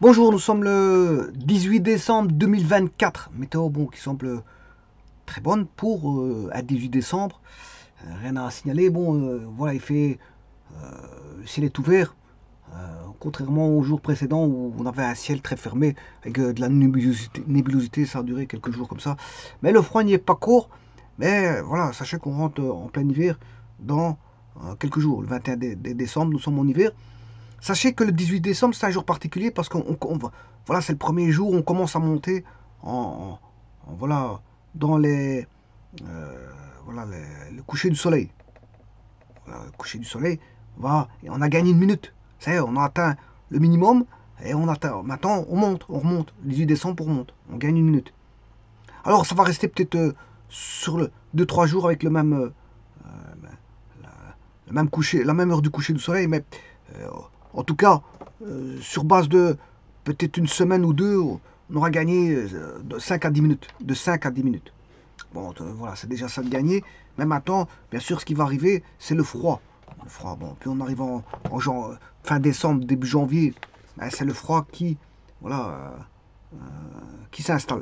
Bonjour, nous sommes le 18 décembre 2024. Météo bon, qui semble très bonne pour un 18 décembre. Rien à signaler. Bon, voilà, le ciel est ouvert. Contrairement au jour précédent où on avait un ciel très fermé avec de la nébulosité, ça a duré quelques jours comme ça. Mais le froid n'y est pas court. Mais voilà, sachez qu'on rentre en plein hiver dans quelques jours. Le 21 décembre, nous sommes en hiver. Sachez que le 18 décembre, c'est un jour particulier parce voilà, c'est le premier jour où on commence à monter voilà, dans euh, voilà, le coucher du soleil. Voilà, le coucher du soleil, et on a gagné une minute. Ça y est, on a atteint le minimum et maintenant on remonte. Le 18 décembre, on remonte. On gagne une minute. Alors, ça va rester peut-être sur le 2-3 jours avec la, le même coucher, la même heure du coucher du soleil, mais euh, en tout cas, sur base de peut-être une semaine ou deux, on aura gagné de 5 à 10 minutes. De 5 à 10 minutes. Bon, voilà, c'est déjà ça de gagner. Mais maintenant, bien sûr, ce qui va arriver, c'est le froid. Le froid, bon, puis on arrive fin décembre, début janvier, ben, c'est le froid voilà, qui s'installe.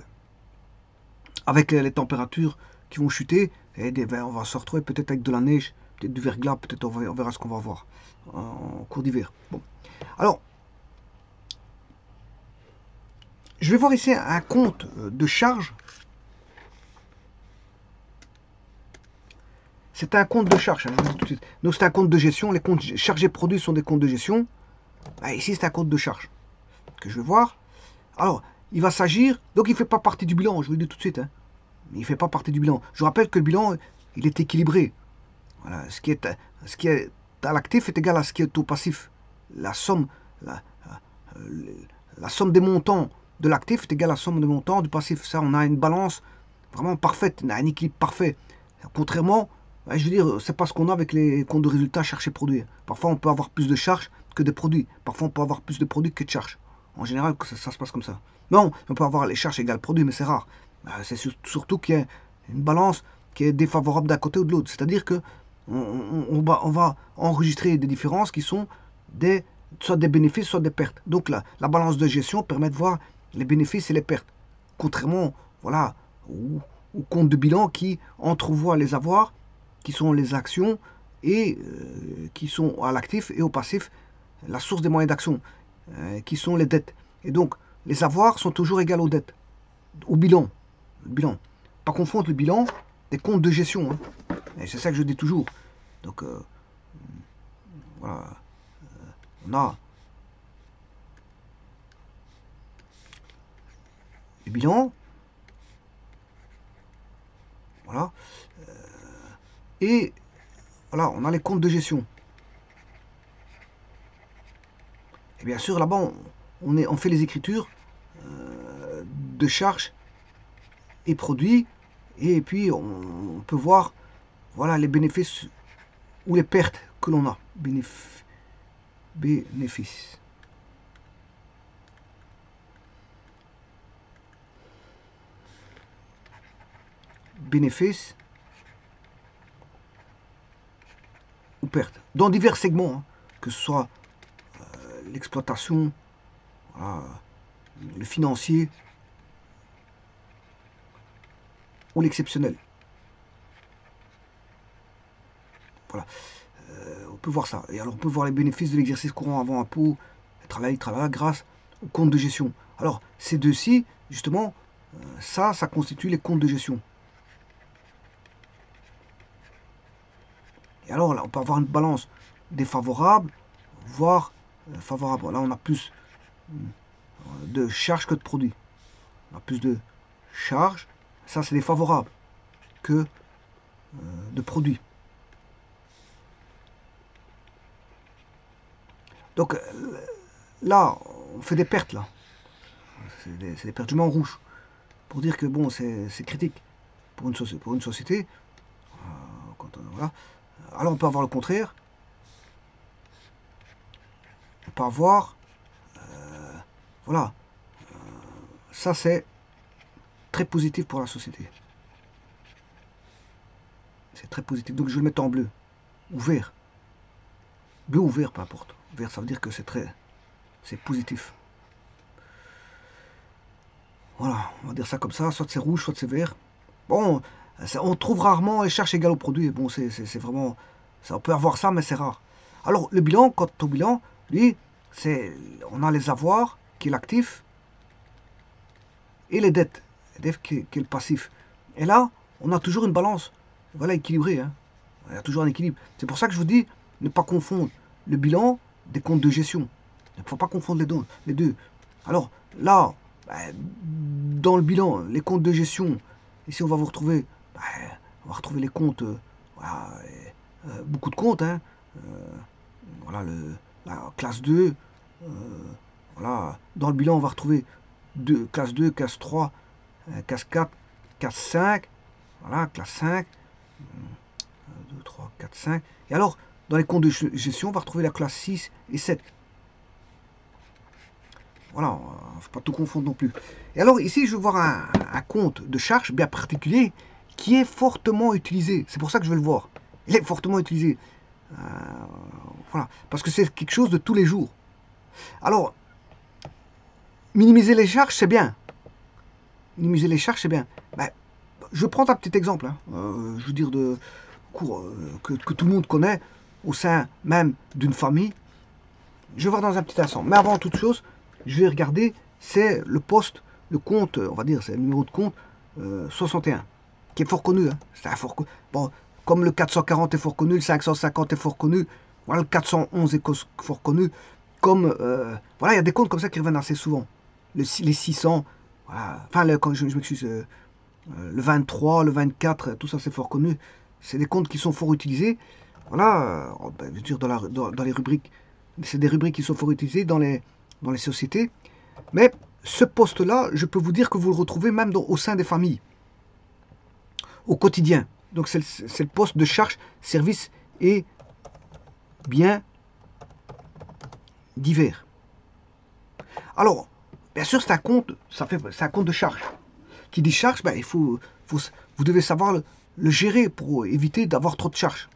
Avec les températures qui vont chuter, ben, on va se retrouver peut-être avec de la neige, peut-être du verglas, peut-être on verra ce qu'on va voir en cours d'hiver. Bon. Alors, je vais voir ici un compte de charge. C'est un compte de charge, hein, je vous dis tout de suite. Donc c'est un compte de gestion. Les comptes chargés produits sont des comptes de gestion. Ah, ici c'est un compte de charge que je vais voir. Alors, il va s'agir. Donc il ne fait pas partie du bilan, je vous le dis tout de suite. Hein. Il ne fait pas partie du bilan. Je vous rappelle que le bilan, il est équilibré. Voilà, ce qui est à l'actif est égal à ce qui est au passif. La somme, la, la somme des montants de l'actif est égale à la somme des montants du passif. Ça, on a une balance vraiment parfaite, on a un équilibre parfait. Contrairement, je veux dire, c'est pas ce qu'on a avec les comptes de résultats charges et produits. Parfois, on peut avoir plus de charges que de produits. Parfois, on peut avoir plus de produits que de charges. En général, ça se passe comme ça. Non, on peut avoir les charges égales produits, mais c'est rare. C'est surtout qu'il y a une balance qui est défavorable d'un côté ou de l'autre. C'est-à-dire que on va enregistrer des différences qui sont soit des bénéfices, soit des pertes. Donc la balance de gestion permet de voir les bénéfices et les pertes. Contrairement voilà, au compte de bilan qui entrevoit les avoirs, qui sont les actions, et qui sont à l'actif et au passif, la source des moyens d'action, qui sont les dettes. Et donc, les avoirs sont toujours égaux aux dettes, au bilan. Le bilan. Pas confondre le bilan des comptes de gestion. Hein. Et c'est ça que je dis toujours. Donc, voilà, on a le bilan, voilà, et voilà, on a les comptes de gestion. Et bien sûr, là-bas, on fait les écritures de charges et produits, et puis on peut voir voilà, les bénéfices ou les pertes que l'on a. Bénéfices. Bénéfices ou pertes. Dans divers segments, hein, que ce soit l'exploitation, voilà, le financier ou l'exceptionnel. Voilà. On peut voir ça. Et alors on peut voir les bénéfices de l'exercice courant avant impôt, tralala, grâce au compte de gestion. Alors ces deux-ci, justement, ça constitue les comptes de gestion. Et alors là, on peut avoir une balance défavorable, voire favorable. Là, on a plus de charges que de produits. On a plus de charges, ça c'est défavorable, que de produits. Donc là, on fait des pertes là. C'est des pertes en rouge. Pour dire que bon, c'est critique pour une société. Voilà. Alors on peut avoir le contraire. On peut avoir, voilà, ça c'est très positif pour la société. C'est très positif. Donc je vais le mettre en bleu ou vert. Bleu ou vert, peu importe. Vert, ça veut dire que c'est positif. Voilà, on va dire ça comme ça, soit c'est rouge, soit c'est vert. Bon, on trouve rarement les charges égales au produit. Bon, c'est vraiment... Ça, on peut avoir ça, mais c'est rare. Alors, le bilan, quant au bilan, lui, on a les avoirs, qui est l'actif, et les dettes, qui est le passif. Et là, on a toujours une balance, voilà, équilibrée. Hein. Il y a toujours un équilibre. C'est pour ça que je vous dis, ne pas confondre le bilan des comptes de gestion. Il ne faut pas confondre les deux. Alors, là, dans le bilan, les comptes de gestion, ici on va vous retrouver, on va retrouver les comptes, voilà, beaucoup de comptes, hein, voilà, la classe 2, voilà, dans le bilan on va retrouver classe 2, classe 3, classe 4, classe 5, voilà, classe 5, 2, 3, 4, 5, et alors, dans les comptes de gestion, on va retrouver la classe 6 et 7. Voilà, il ne faut pas tout confondre non plus. Et alors ici, je vais voir un compte de charge bien particulier qui est fortement utilisé. C'est pour ça que je vais le voir. Il est fortement utilisé. Voilà, parce que c'est quelque chose de tous les jours. Alors, minimiser les charges, c'est bien. Minimiser les charges, c'est bien. Ben, je prends un petit exemple. Hein. Je veux dire de cours que tout le monde connaît au sein même d'une famille. Je vais voir dans un petit instant. Mais avant toute chose, je vais regarder, c'est le poste, le compte, on va dire, c'est le numéro de compte 61, qui est fort connu. Hein. C'est un fort connu. Bon, comme le 440 est fort connu, le 550 est fort connu, voilà, le 411 est fort connu. Comme, voilà, il y a des comptes comme ça qui reviennent assez souvent. Les 600, voilà. Enfin, je m'excuse, le 23, le 24, tout ça c'est fort connu. C'est des comptes qui sont fort utilisés. Voilà, je veux dire, dans les rubriques. C'est des rubriques qui sont fort utilisées dans les sociétés. Mais ce poste-là, je peux vous dire que vous le retrouvez même au sein des familles, au quotidien. Donc c'est le poste de charge, service et biens divers. Alors, bien sûr, c'est un compte, c'est un compte de charge. Qui dit charge, ben, vous devez savoir le gérer pour éviter d'avoir trop de charges.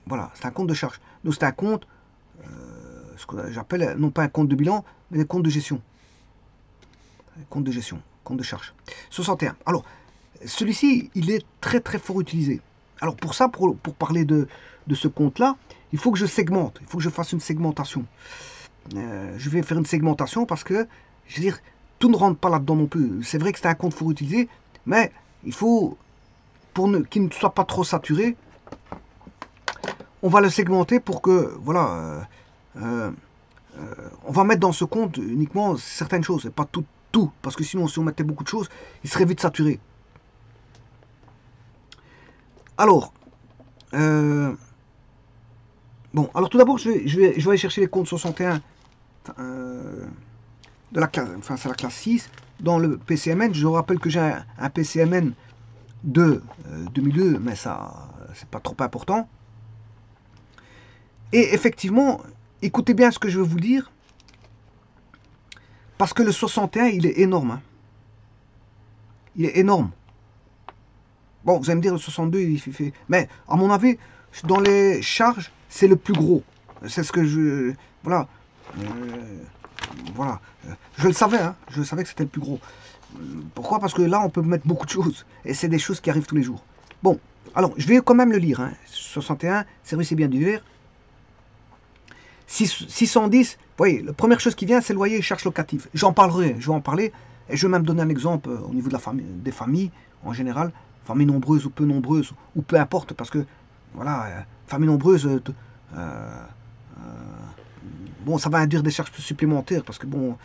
Voilà, c'est un compte de charge. Donc c'est un compte, ce que j'appelle non pas un compte de bilan, mais un compte de gestion. Compte de gestion, compte de charge. 61. Alors, celui-ci, il est très très fort utilisé. Alors pour ça, pour parler de ce compte-là, il faut que je segmente, il faut que je fasse une segmentation. Je vais faire une segmentation parce que, je veux dire, tout ne rentre pas là-dedans non plus. C'est vrai que c'est un compte fort utilisé, mais il faut, qu'il ne soit pas trop saturé, on va le segmenter pour que, voilà, on va mettre dans ce compte uniquement certaines choses, et pas tout, parce que sinon, si on mettait beaucoup de choses, il serait vite saturé. Alors, bon, alors tout d'abord, je vais aller chercher les comptes 61 de la classe, enfin c'est la classe 6, dans le PCMN. Je vous rappelle que j'ai un PCMN de 2002, mais ça, c'est pas trop important. Et effectivement, écoutez bien ce que je vais vous dire, parce que le 61, il est énorme. Hein. Il est énorme. Bon, vous allez me dire, le 62, il fait... Mais, à mon avis, dans les charges, c'est le plus gros. C'est ce que je... Voilà. Voilà. Je le savais, hein. Je savais que c'était le plus gros. Pourquoi? Parce que là, on peut mettre beaucoup de choses. Et c'est des choses qui arrivent tous les jours. Bon, alors, je vais quand même le lire. Hein. 61, service et biens divers. 610, vous voyez, la première chose qui vient, c'est loyer et charges locatives. J'en parlerai, je vais en parler. Et je vais même donner un exemple au niveau de des familles, en général. Familles nombreuses ou peu nombreuses, ou peu importe, parce que, voilà, famille nombreuse, bon, ça va induire des charges supplémentaires, parce que, bon,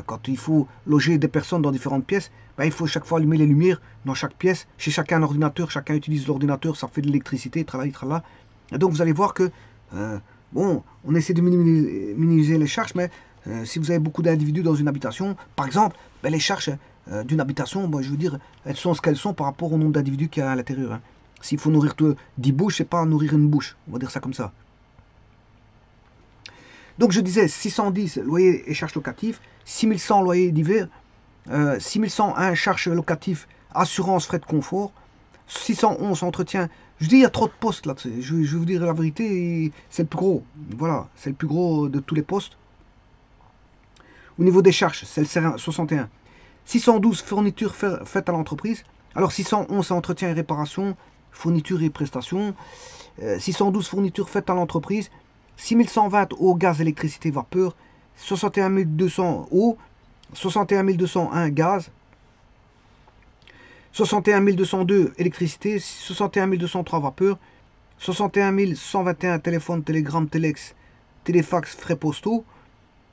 quand il faut loger des personnes dans différentes pièces, ben, il faut chaque fois allumer les lumières dans chaque pièce. Chez chacun un ordinateur, chacun utilise l'ordinateur, ça fait de l'électricité, tralala, tralala. Et donc, vous allez voir que, bon, on essaie de minimiser les charges, mais si vous avez beaucoup d'individus dans une habitation, par exemple, ben, les charges d'une habitation, bon, je veux dire, elles sont ce qu'elles sont par rapport au nombre d'individus qu'il y a à l'intérieur. Hein. S'il faut nourrir 10 bouches, c'est pas nourrir une bouche. On va dire ça comme ça. Donc je disais 610 loyers et charges locatives, 6100 loyers divers, 6101 charges locatives, assurance, frais de confort, 611 entretien. Je dis il y a trop de postes là. Je vais vous dire la vérité, c'est le plus gros. Voilà, c'est le plus gros de tous les postes. Au niveau des charges, c'est le 61. 612 fournitures faites à l'entreprise. Alors 611 c'est entretien et réparation, fournitures et prestations. 612 fournitures faites à l'entreprise. 6120 eau, gaz, électricité, vapeur. 61 200 eau. 61 201 gaz. 61 202 électricité. 61 203 vapeur. 61 121 téléphone, télégramme, téléx, téléfax, frais postaux.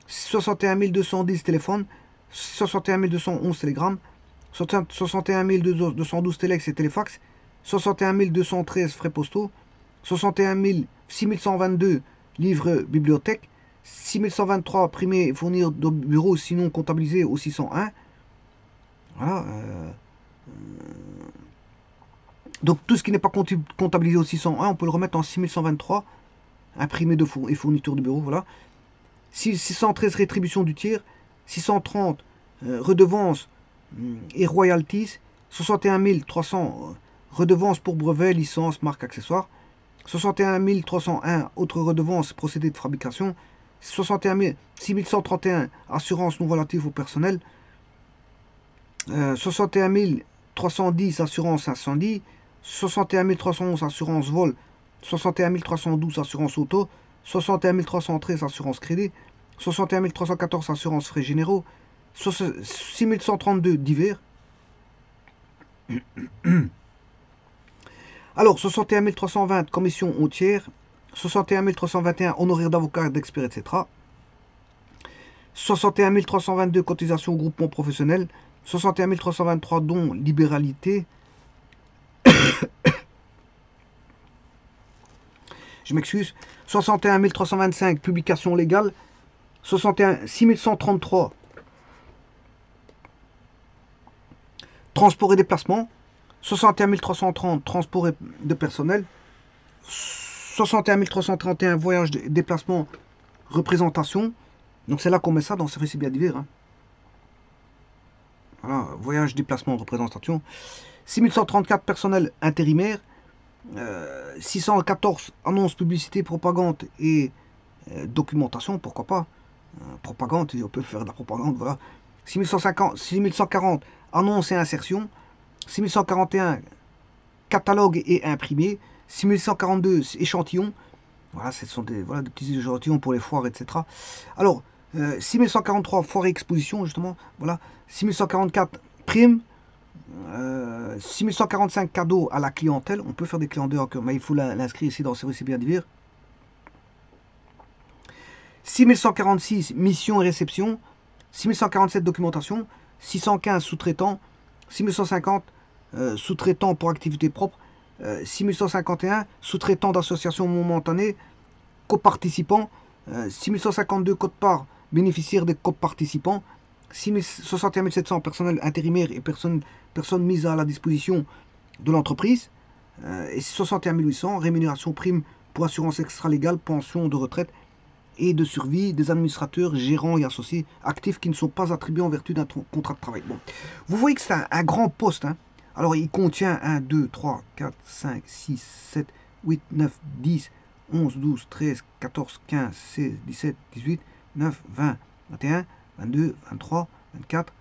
61 210 téléphones. 61 211 télégrammes. 61 212 téléx et téléfax. 61 213 frais postaux. 6122 livres bibliothèques. 6123 primés fournir de bureau, sinon comptabilisés au 601. Voilà. Donc tout ce qui n'est pas comptabilisé au 601, on peut le remettre en 6123. Imprimé et fourniture de bureau. Voilà. 613 rétribution du tiers. 630 redevances et royalties. 61 300 redevances pour brevets, licences, marques, accessoires. 61 301 autres redevances, procédés de fabrication. 6131 assurance non relative au personnel. 61 310 assurance incendie. 61 311 assurance vol. 61 312 assurance auto. 61 313 assurance crédit. 61 314 assurance frais généraux. 6132 divers. Alors, 61 320 commission au tiers. 61 321 honoraires d'avocat, d'experts, etc. 61 322 cotisations au groupement professionnel. 61 323 dons libéralité. Je m'excuse. 61 325 publications légales. 6133 transport et déplacement. 61 330 transport de personnel. 61 331 voyage, déplacement, représentation. Donc c'est là qu'on met ça dans service bien divers. Hein. Voilà, voyage, déplacement, représentation. 6134 personnel intérimaire. 614 annonces, publicité, propagande et documentation, pourquoi pas. Propagande, on peut faire de la propagande, voilà. 6140 annonces et insertion. 6141 catalogue et imprimé. 6142 échantillons. Voilà, ce sont des petits échantillons pour les foires, etc. Alors, 6143 foires et expositions, justement. Voilà. 6144 primes. 6145 cadeaux à la clientèle. On peut faire des clients dehors, mais il faut l'inscrire ici dans le service bien divers. 6146 missions et réceptions. 6147 documentation. 615 sous-traitants. 6150 sous-traitants pour activité propre. 6151 sous-traitants d'associations momentanées, coparticipants. 6152 codes-parts bénéficiaires des coparticipants. 61 700 personnel intérimaire et personnes mises à la disposition de l'entreprise. Et 61 800 rémunération prime pour assurance extra-légale, pension de retraite et de survie des administrateurs, gérants et associés actifs qui ne sont pas attribués en vertu d'un contrat de travail. Bon. Vous voyez que c'est un grand poste. Hein. Alors, il contient 1, 2, 3, 4, 5, 6, 7, 8, 9, 10, 11, 12, 13, 14, 15, 16, 17, 18, 9, 20, 21, 22, 23, 24,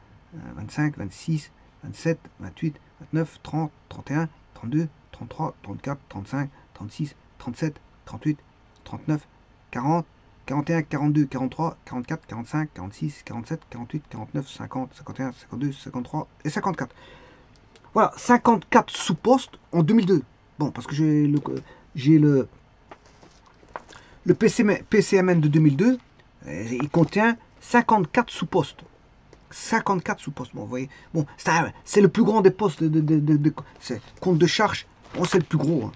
25, 26, 27, 28, 29, 30, 31, 32, 33, 34, 35, 36, 37, 38, 39, 40, 41, 42, 43, 44, 45, 46, 47, 48, 49, 50, 51, 52, 53 et 54. Voilà, 54 sous-postes en 2002. Bon, parce que j'ai le PCMN de 2002. Il contient 54 sous-postes. 54 sous-postes. Bon, vous voyez. Bon, c'est le plus grand des postes de compte de charge. Bon, c'est le plus gros. Hein.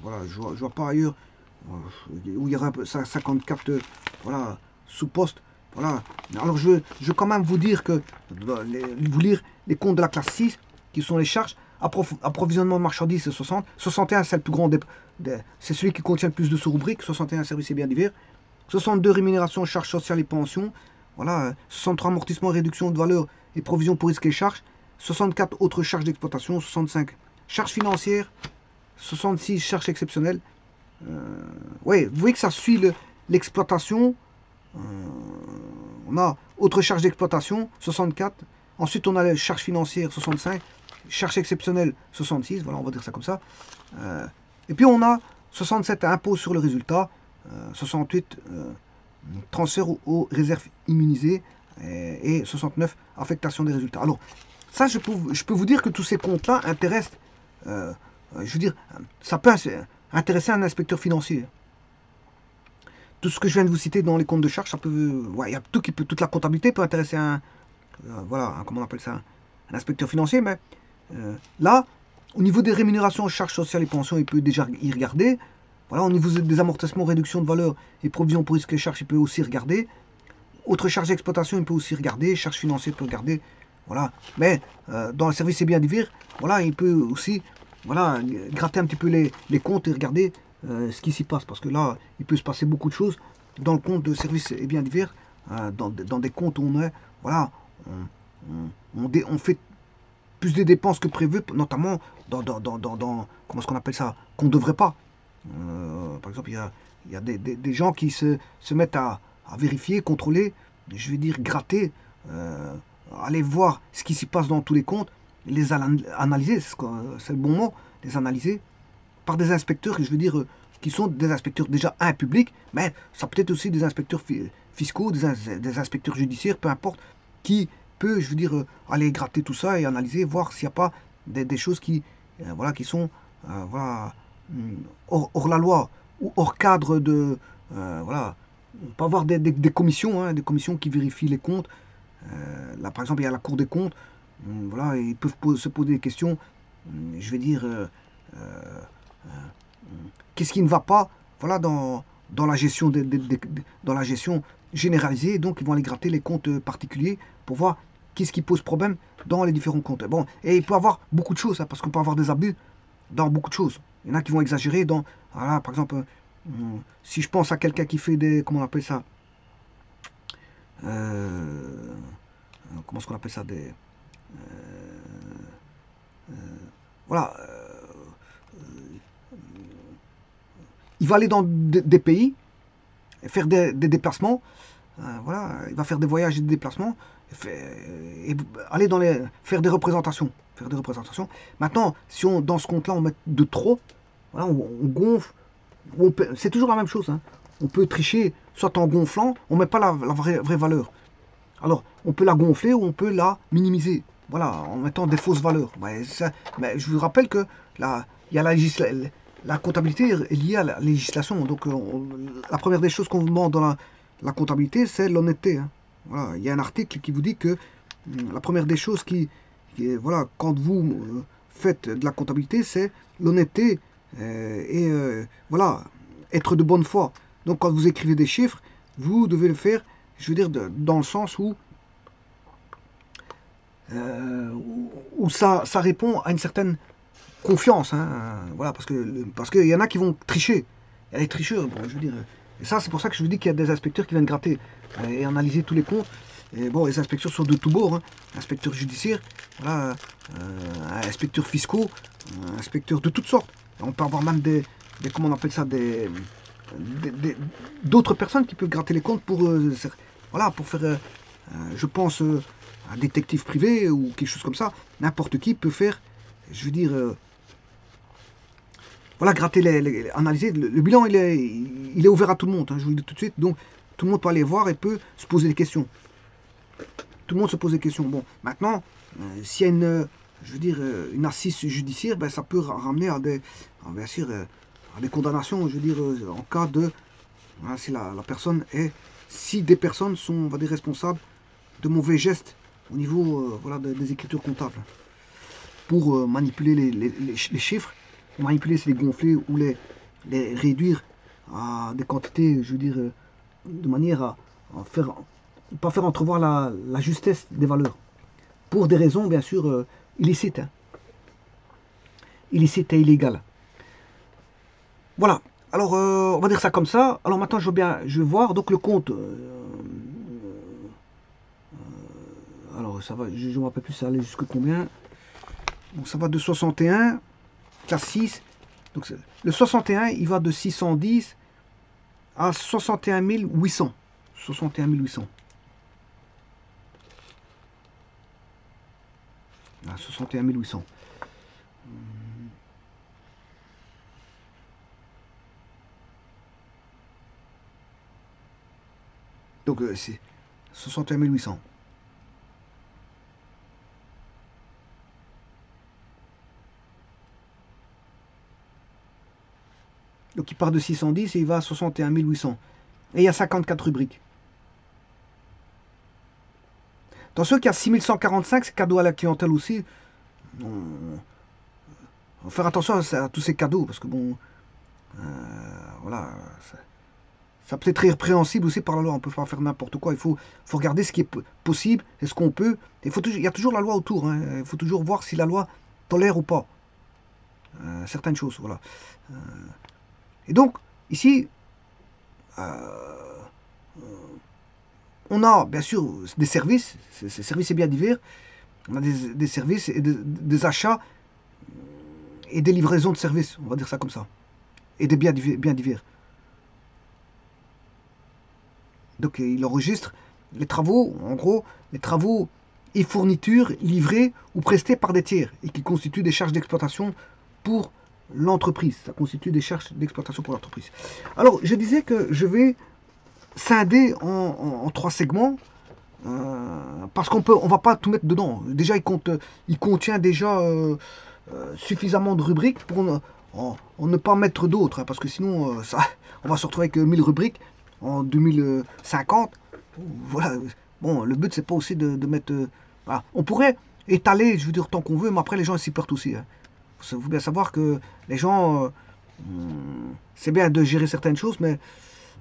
Voilà, je vois pas ailleurs où il y aura 54 voilà, sous-postes. Voilà. Alors, je veux quand même vous dire que vous lire les comptes de la classe 6. Qui sont les charges, approvisionnement de marchandises, c'est 60. 61, c'est le plus grand c'est celui qui contient le plus de sous-rubriques. 61, services et biens divers. 62, rémunération, charges sociales et pensions. Voilà. 63, amortissement, réduction de valeur et provisions pour risques et charges. 64, autres charges d'exploitation. 65, charges financières. 66, charges exceptionnelles. Ouais, vous voyez que ça suit l'exploitation. On Autres charges d'exploitation, 64. Ensuite, on a les charges financières, 65. Charges exceptionnelles, 66. Voilà, on va dire ça comme ça. Et puis, on a 67, impôts sur le résultat. 68, transfert aux réserves immunisées. Et 69, affectation des résultats. Alors, ça, je peux vous dire que tous ces comptes-là intéressent, je veux dire, ça peut intéresser un inspecteur financier. Tout ce que je viens de vous citer dans les comptes de charge, ça peut, ouais, il y a tout qui peut, toute la comptabilité peut intéresser voilà, comment on appelle ça, un inspecteur financier. Mais là, au niveau des rémunérations, charges sociales et pensions, il peut déjà y regarder. Voilà, au niveau des amortissements, réduction de valeur et provisions pour risques et charges, il peut aussi regarder. Autres charges d'exploitation, il peut aussi regarder. Charges financières, il peut regarder. Voilà. Mais dans le service et biens divers, voilà, il peut aussi, voilà, gratter un petit peu les comptes et regarder ce qui s'y passe, parce que là, il peut se passer beaucoup de choses dans le compte de services et biens divers, dans des comptes où on est, voilà, on fait plus de dépenses que prévu, notamment dans comment est-ce qu'on appelle ça, qu'on ne devrait pas. Par exemple, il y a des gens qui se mettent à vérifier, contrôler, je vais dire gratter, aller voir ce qui s'y passe dans tous les comptes, les analyser, c'est le bon mot, les analyser, par des inspecteurs, je veux dire, qui sont des inspecteurs déjà publics, mais ça peut être aussi des inspecteurs fiscaux, des inspecteurs judiciaires, peu importe, qui peut, je veux dire, aller gratter tout ça et analyser, voir s'il n'y a pas des choses qui, voilà, qui sont voilà, hors la loi ou hors cadre de, voilà, on peut avoir des commissions, hein, des commissions qui vérifient les comptes. Là, par exemple, il y a la Cour des comptes, voilà, ils peuvent se poser des questions, je vais dire, qu'est-ce qui ne va pas, voilà, dans la gestion dans la gestion généralisée. Donc ils vont aller gratter les comptes particuliers pour voir qu'est-ce qui pose problème dans les différents comptes. Bon, et il peut y avoir beaucoup de choses, hein, parce qu'on peut avoir des abus dans beaucoup de choses. Il y en a qui vont exagérer dans, voilà, par exemple, si je pense à quelqu'un qui fait des, comment on appelle ça, comment est-ce qu'on appelle ça, des, voilà, il va aller dans des pays, faire des déplacements, voilà, il va faire des voyages et des déplacements, et aller faire des représentations. Maintenant, si dans ce compte-là, on met de trop, voilà, on gonfle, c'est toujours la même chose, hein. On peut tricher, soit en gonflant, on ne met pas la vraie valeur. Alors, on peut la gonfler ou on peut la minimiser, voilà, en mettant des fausses valeurs. Mais je vous rappelle que il y a la comptabilité est liée à la législation. Donc, la première des choses qu'on vous demande dans la comptabilité, c'est l'honnêteté, hein. Voilà, il y a un article qui vous dit que la première des choses voilà, quand vous faites de la comptabilité, c'est l'honnêteté et voilà, être de bonne foi. Donc, quand vous écrivez des chiffres, vous devez le faire, je veux dire, dans le sens où ça répond à une certaine confiance, hein, voilà, parce qu'il y en a qui vont tricher. Il y a des tricheurs, bon, je veux dire. Et ça, c'est pour ça que je vous dis qu'il y a des inspecteurs qui viennent gratter et analyser tous les comptes. Et bon, les inspecteurs sont de tous bords, hein. Inspecteurs judiciaires, voilà, inspecteurs fiscaux, inspecteurs de toutes sortes. On peut avoir même comment on appelle ça, d'autres personnes qui peuvent gratter les comptes pour, voilà, pour faire, je pense, un détective privé ou quelque chose comme ça. N'importe qui peut faire, je veux dire, voilà, gratter, analyser. Le bilan, il est ouvert à tout le monde, hein, je vous le dis tout de suite. Donc, tout le monde peut aller voir et peut se poser des questions. Tout le monde se pose des questions. Bon, maintenant, s'il y a je veux dire, une assise judiciaire, ben, ça peut ramener à bien sûr, à des condamnations, je veux dire, en cas de, voilà, si la personne si des personnes sont, on va dire, responsables de mauvais gestes au niveau, voilà, des écritures comptables, pour manipuler les chiffres, manipuler, c'est les gonfler ou les réduire à des quantités, je veux dire, de manière à pas faire entrevoir la justesse des valeurs, pour des raisons bien sûr illicites, hein. Illicites et illégales. Voilà. Alors on va dire ça comme ça. Alors maintenant je vais voir donc le compte. Alors ça va, je ne me rappelle plus, ça allait jusque combien. Donc ça va de 61, classe 6. Donc le 61, il va de 610 à 61 800. 61 800. À 61 800. Donc c'est 61 800. Donc il part de 610 et il va à 61 800. Et il y a 54 rubriques. Dans ceux qui a 6145, c'est cadeau à la clientèle aussi. On va faire attention à tous ces cadeaux, parce que bon, voilà, ça peut être répréhensible aussi par la loi. On peut pas faire n'importe quoi. Il faut regarder ce qui est possible et ce qu'on peut. Il y a toujours la loi autour. Hein. Il faut toujours voir si la loi tolère ou pas certaines choses. Voilà. Et donc, ici, on a bien sûr des services. Ces services et biens divers. On a des services et des achats et des livraisons de services. On va dire ça comme ça. Et des biens divers. Donc il enregistre les travaux, en gros, les travaux et fournitures livrées ou prestées par des tiers et qui constituent des charges d'exploitation pour l'entreprise. Ça constitue des charges d'exploitation pour l'entreprise. Alors, je disais que je vais scinder en 3 segments parce qu'on va pas tout mettre dedans. Déjà, il contient déjà suffisamment de rubriques pour ne pas mettre d'autres, hein, parce que sinon, on va se retrouver avec 1000 rubriques en 2050. Voilà. Bon, le but, c'est pas aussi de mettre... voilà. On pourrait étaler, je veux dire, tant qu'on veut, mais après, les gens s'y perdent aussi. Hein. Il faut bien savoir que les gens... c'est bien de gérer certaines choses, mais...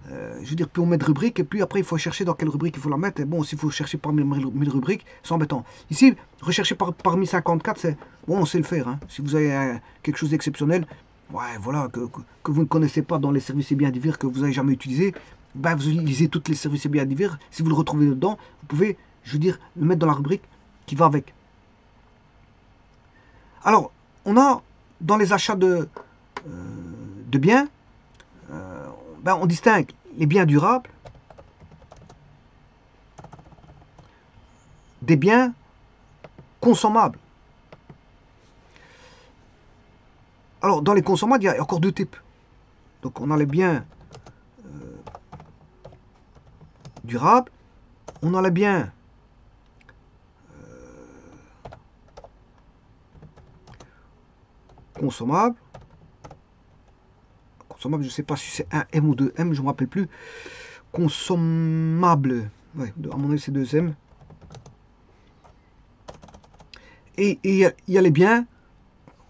je veux dire, puis on met de rubriques, et puis après, il faut chercher dans quelle rubrique il faut la mettre. Et bon, s'il faut chercher parmi 1000 rubriques, c'est embêtant. Ici, rechercher parmi 54, c'est... Bon, on sait le faire. Hein. Si vous avez quelque chose d'exceptionnel, ouais, voilà, que vous ne connaissez pas dans les services et biens divers, que vous n'avez jamais utilisé, ben, vous lisez tous les services et biens divers. Si vous le retrouvez dedans, vous pouvez, je veux dire, le mettre dans la rubrique qui va avec. Alors, on a, dans les achats de biens, ben, on distingue les biens durables des biens consommables. Alors, dans les consommables, il y a encore 2 types. Donc, on a les biens durables, on a les biens consommables. Consommable, je ne sais pas si c'est un M ou 2 M, je ne me rappelle plus. Consommable, ouais, à mon avis c'est 2 M. Et il y a les biens,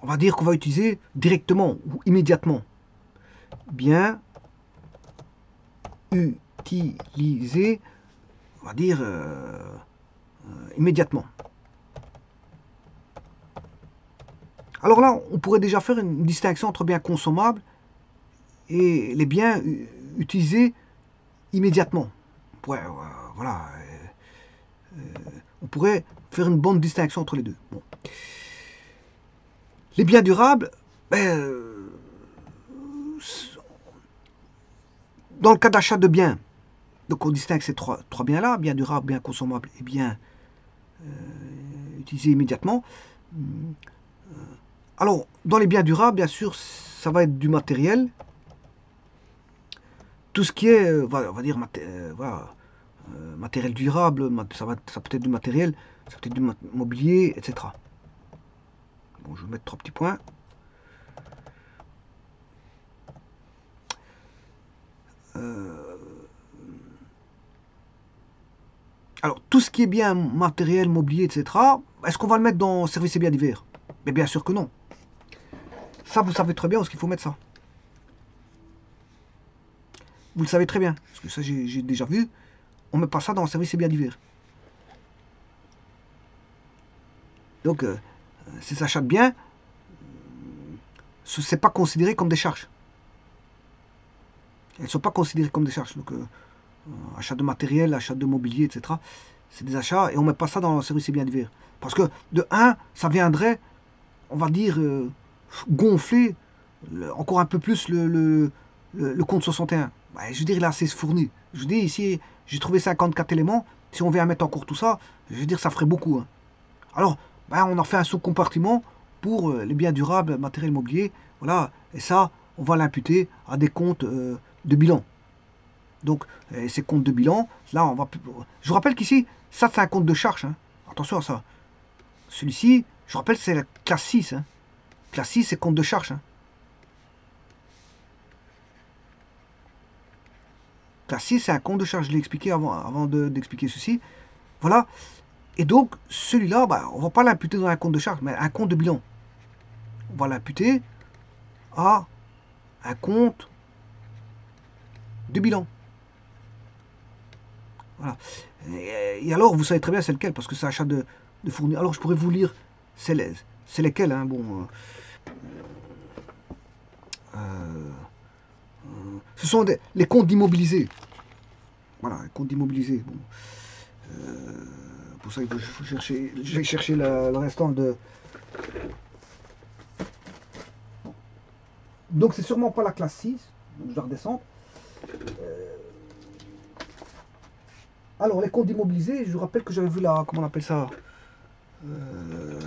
on va dire qu'on va utiliser directement ou immédiatement. Bien utilisé, on va dire immédiatement. Alors là, on pourrait déjà faire une distinction entre biens consommables et les biens utilisés immédiatement. Ouais, voilà. On pourrait faire une bonne distinction entre les deux. Bon. Les biens durables, ben, dans le cas d'achat de biens, donc on distingue ces trois biens-là, biens durables, biens consommables et biens utilisés immédiatement. Alors, dans les biens durables, bien sûr, ça va être du matériel. Tout ce qui est, on va dire, voilà, matériel durable, ça peut être du matériel, ça peut être du mobilier, etc. Bon, je vais mettre 3 petits points. Alors, tout ce qui est bien matériel, mobilier, etc., est-ce qu'on va le mettre dans services et biens divers? Mais bien sûr que non. Ça, vous savez très bien où est-ce qu'il faut mettre ça. Vous le savez très bien, parce que ça, j'ai déjà vu. On ne met pas ça dans services et biens divers. Donc, ces achats de biens, ce n'est pas considéré comme des charges. Elles ne sont pas considérées comme des charges. Donc, achat de matériel, achat de mobilier, etc. C'est des achats et on ne met pas ça dans le service et biens divers. Parce que, de 1, ça viendrait, on va dire, gonfler encore un peu plus le compte 61. Bah, je veux dire, il est assez fourni. Je veux dire, ici, j'ai trouvé 54 éléments. Si on vient mettre encore tout ça, je veux dire, ça ferait beaucoup. Hein. Alors, ben, on en fait un sous-compartiment pour les biens durables, matériel mobilier. Voilà, et ça, on va l'imputer à des comptes de bilan. Donc, ces comptes de bilan, là, on va. Je vous rappelle qu'ici, ça, c'est un compte de charge. Hein. Attention à ça. Celui-ci, je vous rappelle, c'est la classe 6. Hein. Classe 6, c'est compte de charge. Hein. Classe 6, c'est un compte de charge. Je l'ai expliqué avant d'expliquer ceci. Voilà. Et donc, celui-là, bah, on ne va pas l'imputer dans un compte de charge, mais un compte de bilan. On va l'imputer à un compte de bilan. Voilà. Et alors, vous savez très bien c'est lequel, parce que c'est achat de fournir. Alors, je pourrais vous lire, c'est lesquels. Hein, bon, ce sont les comptes d'immobilisés. Voilà, les comptes d'immobilisés. Bon. Pour ça, il faut chercher, je vais chercher le restant de. Donc, c'est sûrement pas la classe 6. Donc, je dois redescendre. Alors, les comptes immobilisés, je vous rappelle que j'avais vu là, comment on appelle ça, le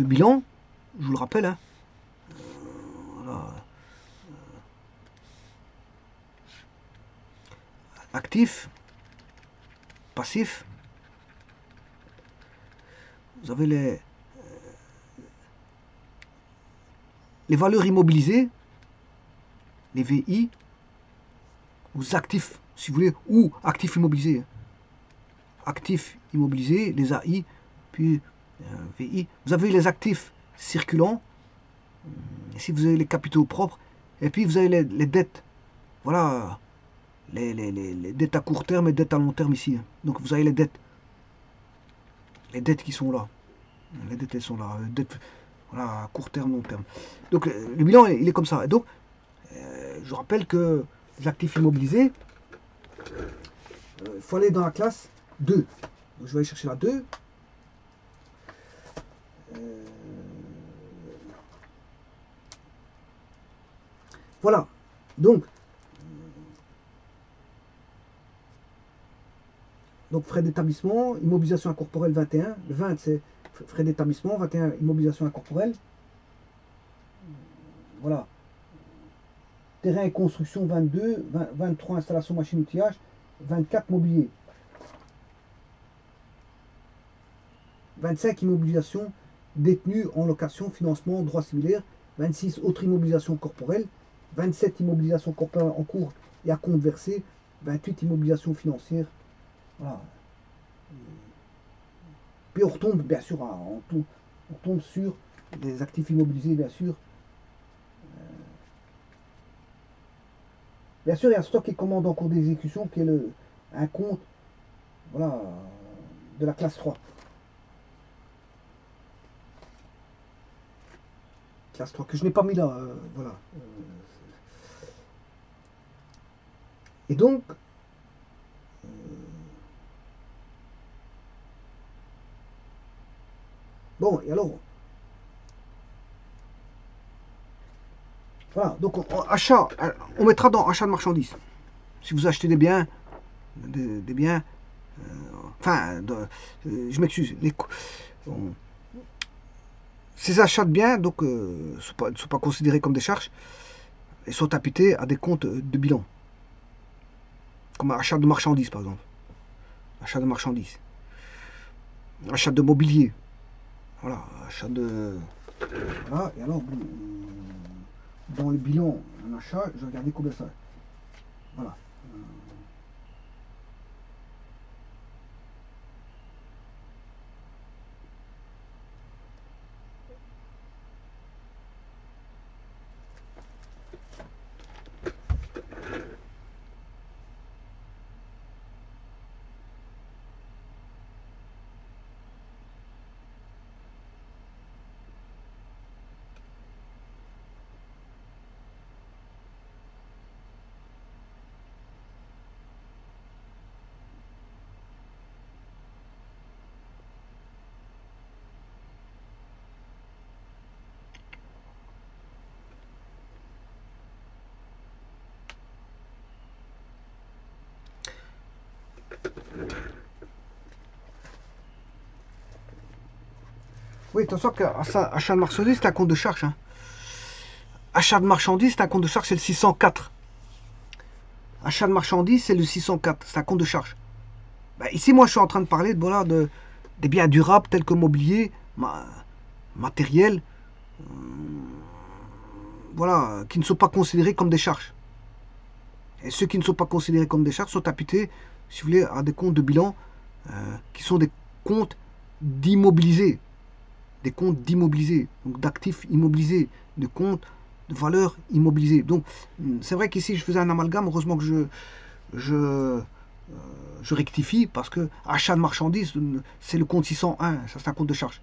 bilan, je vous le rappelle, hein. Voilà. Actif, passif, vous avez les valeurs immobilisées, les VI, ou actifs, si vous voulez, ou actifs immobilisés. Actifs immobilisés, les AI, puis VI. Vous avez les actifs circulants, ici vous avez les capitaux propres, et puis vous avez les dettes. Voilà, les dettes à court terme et dettes à long terme ici. Donc vous avez les dettes. Les dettes qui sont là. Les dettes, elles sont là. Les dettes, voilà, à court terme, long terme. Donc le bilan, il est comme ça. Et donc, je rappelle que les actifs immobilisés, il faut aller dans la classe 2. Donc, je vais aller chercher la 2. Voilà. Donc frais d'établissement, immobilisation incorporelle 21. Le 20, c'est frais d'établissement. 21, immobilisation incorporelle. Voilà. Terrain et construction 22. 23, installation machine outillage. 24, mobilier. 25, immobilisation détenue en location, financement, droits similaires. 26, autre immobilisation corporelle. 27, immobilisation corporelle en cours et à compte versé. 28, immobilisation financière. Voilà. Puis on retombe, bien sûr, on tombe sur des actifs immobilisés, bien sûr. Bien sûr, il y a un stock et commande en cours d'exécution qui est un compte, voilà, de la classe 3. Classe 3 que je n'ai pas mis là. Voilà. Et donc, bon, et alors, voilà, donc on mettra dans achat de marchandises. Si vous achetez des biens, des biens, enfin, je m'excuse, ces achats de biens donc ne sont pas considérés comme des charges et sont imputés à des comptes de bilan, comme achat de marchandises par exemple, achat de marchandises, achat de mobilier, voilà, achat de, voilà, et alors dans le bilan un achat, je vais regarder combien ça, voilà. Oui, attention qu'achat de marchandises, c'est un compte de charge. Hein. Achat de marchandises, c'est un compte de charge, c'est le 604. Achat de marchandises, c'est le 604. C'est un compte de charge. Ben, ici, moi, je suis en train de parler voilà, des biens durables tels que mobilier, matériel, voilà, qui ne sont pas considérés comme des charges. Et ceux qui ne sont pas considérés comme des charges sont imputés, si vous voulez, à des comptes de bilan qui sont des comptes d'immobilisés. Des comptes d'immobilisés, donc d'actifs immobilisés, de comptes de valeurs immobilisées. Donc, c'est vrai qu'ici, je faisais un amalgame. Heureusement que je rectifie parce que achat de marchandises, c'est le compte 601. Ça, c'est un compte de charge.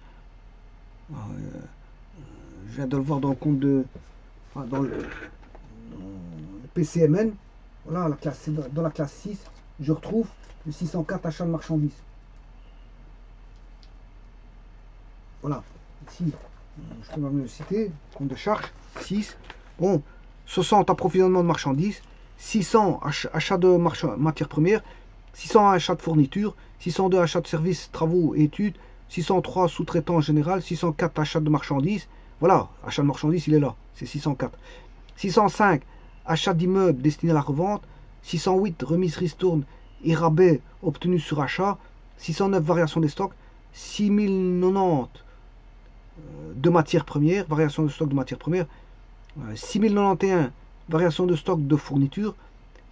Je viens de le voir dans le compte de. Enfin, dans le PCMN. Voilà, dans la classe 6, je retrouve le 604 achat de marchandises. Voilà. Ici, je peux même le citer. Compte de charge 6. Bon, 60 approvisionnement de marchandises. 600 achat de matières premières. 601 achat de fournitures. 602 achat de services, travaux et études. 603 sous-traitant en général. 604 achat de marchandises. Voilà, achat de marchandises, il est là. C'est 604. 605 achat d'immeubles destinés à la revente. 608 remise ristourne et rabais obtenus sur achat. 609 variation des stocks. 6090 de matières premières, variation de stock de matières premières. 6091 variation de stock de fournitures.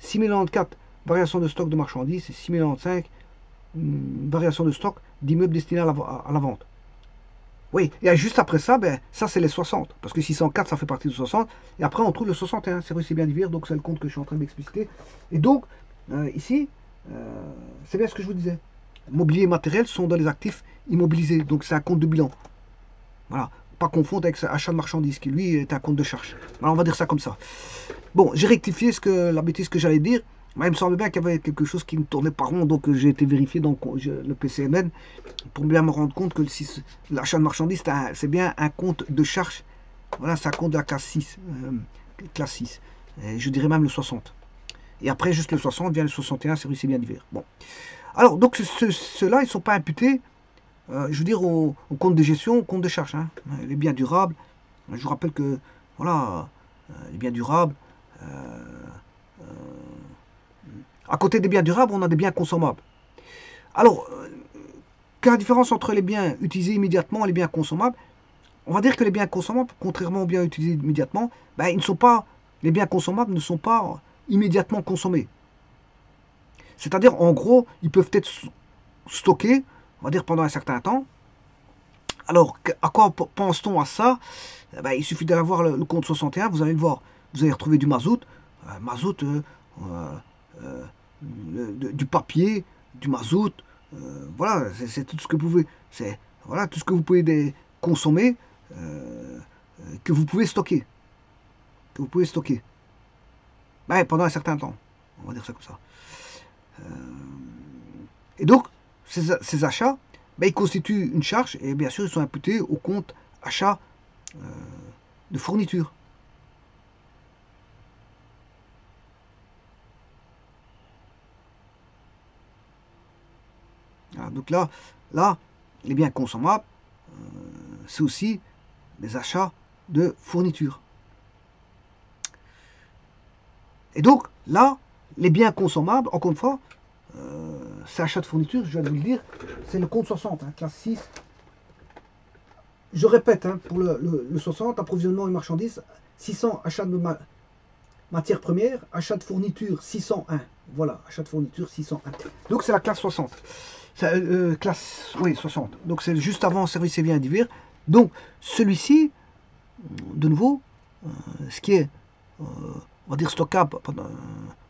6094 variation de stock de marchandises. Et 6095 variation de stock d'immeubles destinés à la vente. Oui, et juste après ça, ben, ça c'est les 60. Parce que 604, ça fait partie de 60. Et après, on trouve le 61. C'est vrai, c'est bien divers. Donc, c'est le compte que je suis en train d'expliciter. Et donc, ici, c'est bien ce que je vous disais. Mobilier et matériel sont dans les actifs immobilisés. Donc, c'est un compte de bilan. Voilà. Pas confondre avec achat de marchandises, qui lui est un compte de charge. Alors, on va dire ça comme ça. Bon, j'ai rectifié la bêtise que j'allais dire. Mais il me semble bien qu'il y avait quelque chose qui ne tournait pas rond, donc j'ai été vérifié dans le PCMN pour bien me rendre compte que l'achat de marchandises, c'est bien un compte de charge. Voilà, c'est un compte de la classe 6. Classe 6. Et je dirais même le 60. Et après, juste le 60, vient le 61, service et biens divers. Bon. Alors, donc, ceux-là, ils ne sont pas imputés, je veux dire, au compte de gestion, au compte de charge. Hein. Les biens durables, je vous rappelle que, voilà, les biens durables, à côté des biens durables, on a des biens consommables. Alors, quelle est la différence entre les biens utilisés immédiatement et les biens consommables? On va dire que les biens consommables, contrairement aux biens utilisés immédiatement, ben, les biens consommables ne sont pas immédiatement consommés. C'est-à-dire, en gros, ils peuvent être stockés, on va dire, pendant un certain temps. Alors, à quoi pense-t-on à ça? Ben, il suffit d'aller voir le compte 61, vous allez le voir. Vous allez retrouver du mazout, du papier, du mazout, voilà, c'est tout ce que vous pouvez, voilà, tout ce que vous pouvez consommer, que vous pouvez stocker, ben, pendant un certain temps, on va dire ça comme ça. Et donc, ces achats, ben, ils constituent une charge et bien sûr, ils sont imputés au compte achat de fourniture. Voilà, donc là, les biens consommables, c'est aussi des achats de fourniture. Et donc, là, les biens consommables, encore une fois, c'est achat de fourniture, je viens de vous le dire, c'est le compte 60, hein, classe 6. Je répète, hein, pour le 60, approvisionnement et marchandises, 600 achats de matières premières, achat de fourniture 601. Voilà, achat de fourniture 601. Donc c'est la classe 60. Classe, oui, 60. Donc c'est juste avant service et biens divers. Donc celui-ci, de nouveau, ce qui est, on va dire, stockable,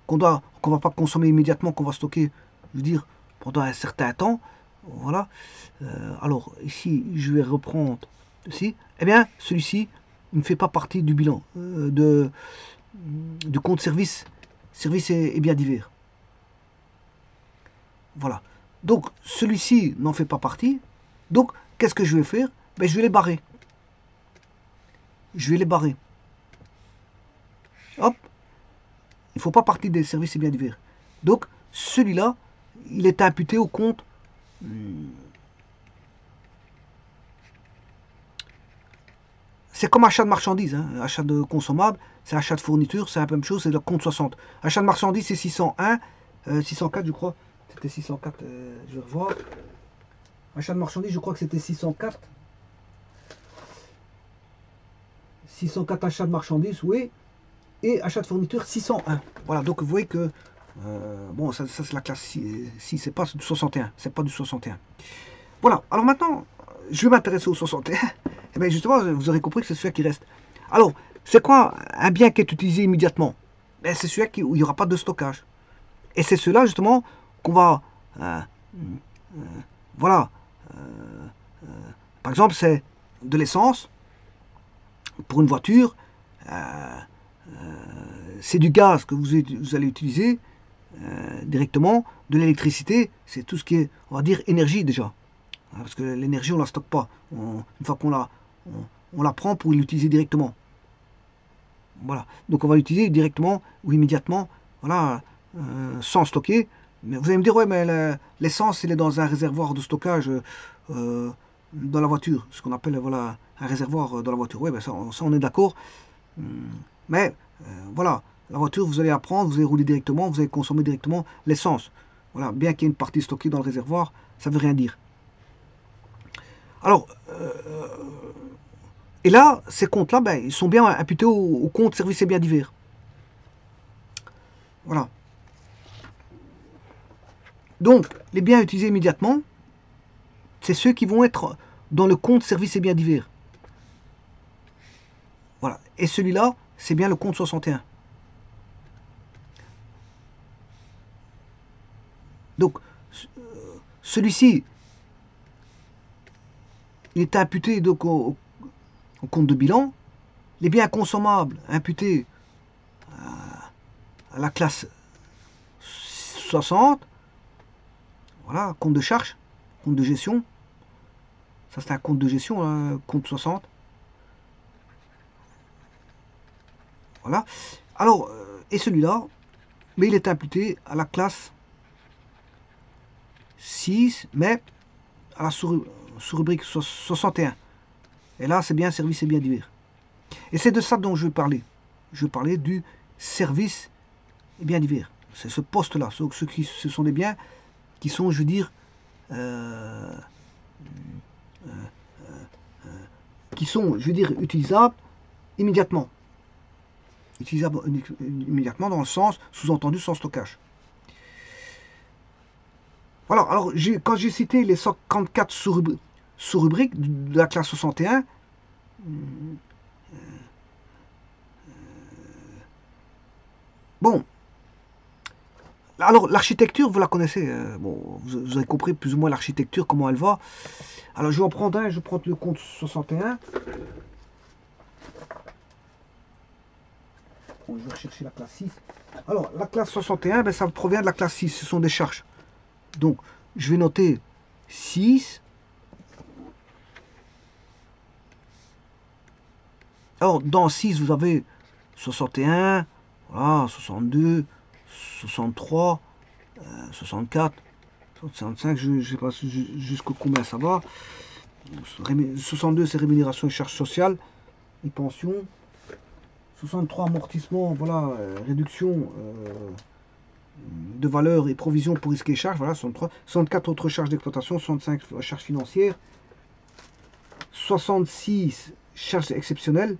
qu'on ne va pas consommer immédiatement, qu'on va stocker, je veux dire, pendant un certain temps. Voilà. Alors ici, je vais reprendre ceci. Eh bien, celui-ci ne fait pas partie du bilan du compte service et biens divers. Voilà. Donc, celui-ci n'en fait pas partie. Donc, qu'est-ce que je vais faire? Ben, je vais les barrer. Je vais les barrer. Hop. Il ne faut pas partie des services et biens divers. Donc, celui-là, il est imputé au compte c'est comme achat de marchandises, hein. Achat de consommables, c'est achat de fourniture, c'est la même chose, c'est le compte 60. Achat de marchandises, c'est 601, 604 je crois, c'était 604, je vais revoir. Achat de marchandises, je crois que c'était 604. 604 achats de marchandises, oui. Et achat de fourniture, 601. Voilà, donc vous voyez que, bon, ça c'est la classe 6, c'est pas du 61, c'est pas du 61. Voilà, alors maintenant, je vais m'intéresser au 61. Et bien justement, vous aurez compris que c'est celui qui reste. Alors, c'est quoi un bien qui est utilisé immédiatement? Ben, c'est celui où il n'y aura pas de stockage. Et c'est cela justement qu'on va... voilà. Par exemple, c'est de l'essence pour une voiture. C'est du gaz que vous allez utiliser directement. De l'électricité, c'est tout ce qui est, on va dire, énergie déjà. Parce que l'énergie, on ne la stocke pas. Une fois qu'on on la prend pour l'utiliser directement. Voilà. Donc on va l'utiliser directement ou immédiatement, voilà, sans stocker. Mais vous allez me dire, ouais, mais l'essence, elle est dans un réservoir de stockage dans la voiture. Ce qu'on appelle, voilà, un réservoir dans la voiture. Oui, ben ça on est d'accord. Mais, voilà, la voiture, vous allez la prendre, vous allez rouler directement, vous allez consommer directement l'essence. Voilà, bien qu'il y ait une partie stockée dans le réservoir, ça ne veut rien dire. Alors, et là, ces comptes-là, ben, ils sont bien imputés au compte services et biens divers. Voilà. Donc, les biens utilisés immédiatement, c'est ceux qui vont être dans le compte services et biens divers. Voilà. Et celui-là, c'est bien le compte 61. Donc, celui-ci, il est imputé donc au compte de bilan. Les biens consommables imputés à la classe 60. Voilà, compte de charge, compte de gestion. Ça, c'est un compte de gestion, hein, compte 60. Voilà. Alors, et celui-là, mais il est imputé à la classe 6, mais à la sous-rubrique 61. Et là, c'est bien service et biens divers. Et c'est de ça dont je vais parler. Je vais parler du service et biens divers. C'est ce poste-là. Ce sont des biens qui sont, je veux dire, utilisables immédiatement. Utilisable immédiatement dans le sens, sous-entendu, sans stockage. Voilà, alors quand j'ai cité les 144 sous-rubriques de la classe 61, bon, alors l'architecture, vous la connaissez, bon, vous avez compris plus ou moins l'architecture, comment elle va. Alors je vais en prendre un, je vais prendre le compte 61. Bon, je vais rechercher la classe 6. Alors, la classe 61, ben, ça provient de la classe 6, ce sont des charges. Donc, je vais noter 6. Alors, dans 6, vous avez 61, voilà, 62, 63, 64, 65, je ne sais pas jusqu'au combien ça va. 62, c'est rémunération et charges sociales et pensions. 63, amortissement, voilà, réduction de valeur et provision pour risques et charges, voilà, 63. 64, autres charges d'exploitation, 65, charges financières. 66, charges exceptionnelles.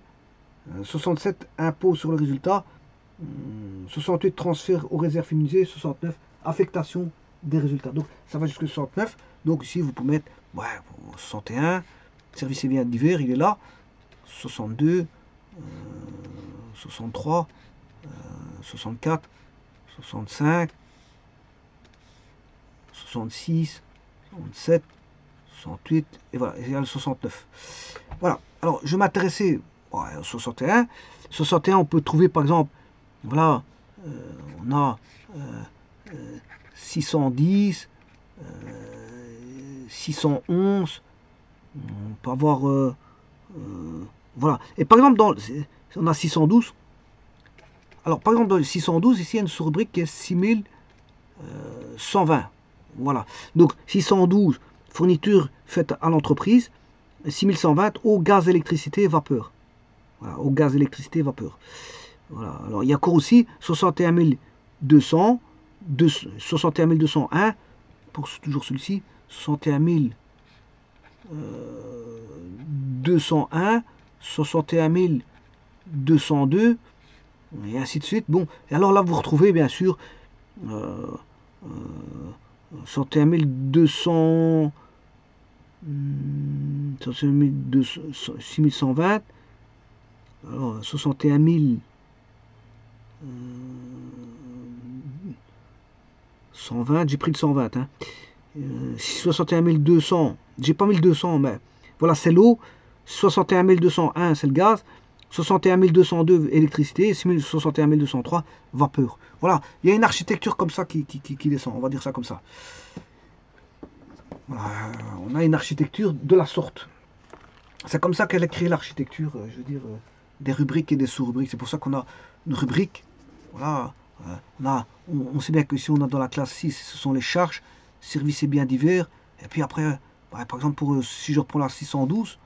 67, impôts sur le résultat. 68, transfert aux réserves immunisées. 69, affectation des résultats. Donc, ça va jusqu'à 69. Donc, ici, vous pouvez mettre, ouais, 61, services et biens divers, il est là. 62, 63, 64, 65, 66, 67, 68, et voilà, il y a le 69. Voilà, alors je m'intéressais au 61. 61, on peut trouver par exemple, voilà, on a 610, 611, on peut avoir, voilà, et par exemple, on a 612. Alors, par exemple, dans le 612, ici, il y a une sous-rubrique qui est 6120. Voilà. Donc, 612, fourniture faite à l'entreprise. 6120, eau, gaz, électricité et vapeur. Voilà, au gaz, électricité, vapeur. Voilà. Alors, il y a encore aussi 61 200, 61 201, pour toujours celui-ci, 61 201, 61 202, et ainsi de suite. Bon, et alors là, vous retrouvez bien sûr 61 200, 6120, alors 61 120, j'ai pris le 120, hein. 61 200, j'ai pas 1200, mais voilà, c'est l'eau. 61 201, c'est le gaz. 61 202, électricité. 61 203, vapeur. Voilà, il y a une architecture comme ça qui descend, on va dire ça comme ça. Voilà, on a une architecture de la sorte. C'est comme ça qu'elle a créé l'architecture, je veux dire, des rubriques et des sous-rubriques. C'est pour ça qu'on a une rubrique. Voilà, on sait bien que si on a dans la classe 6, ce sont les charges, services et biens divers. Et puis après, par exemple, si je reprends la 612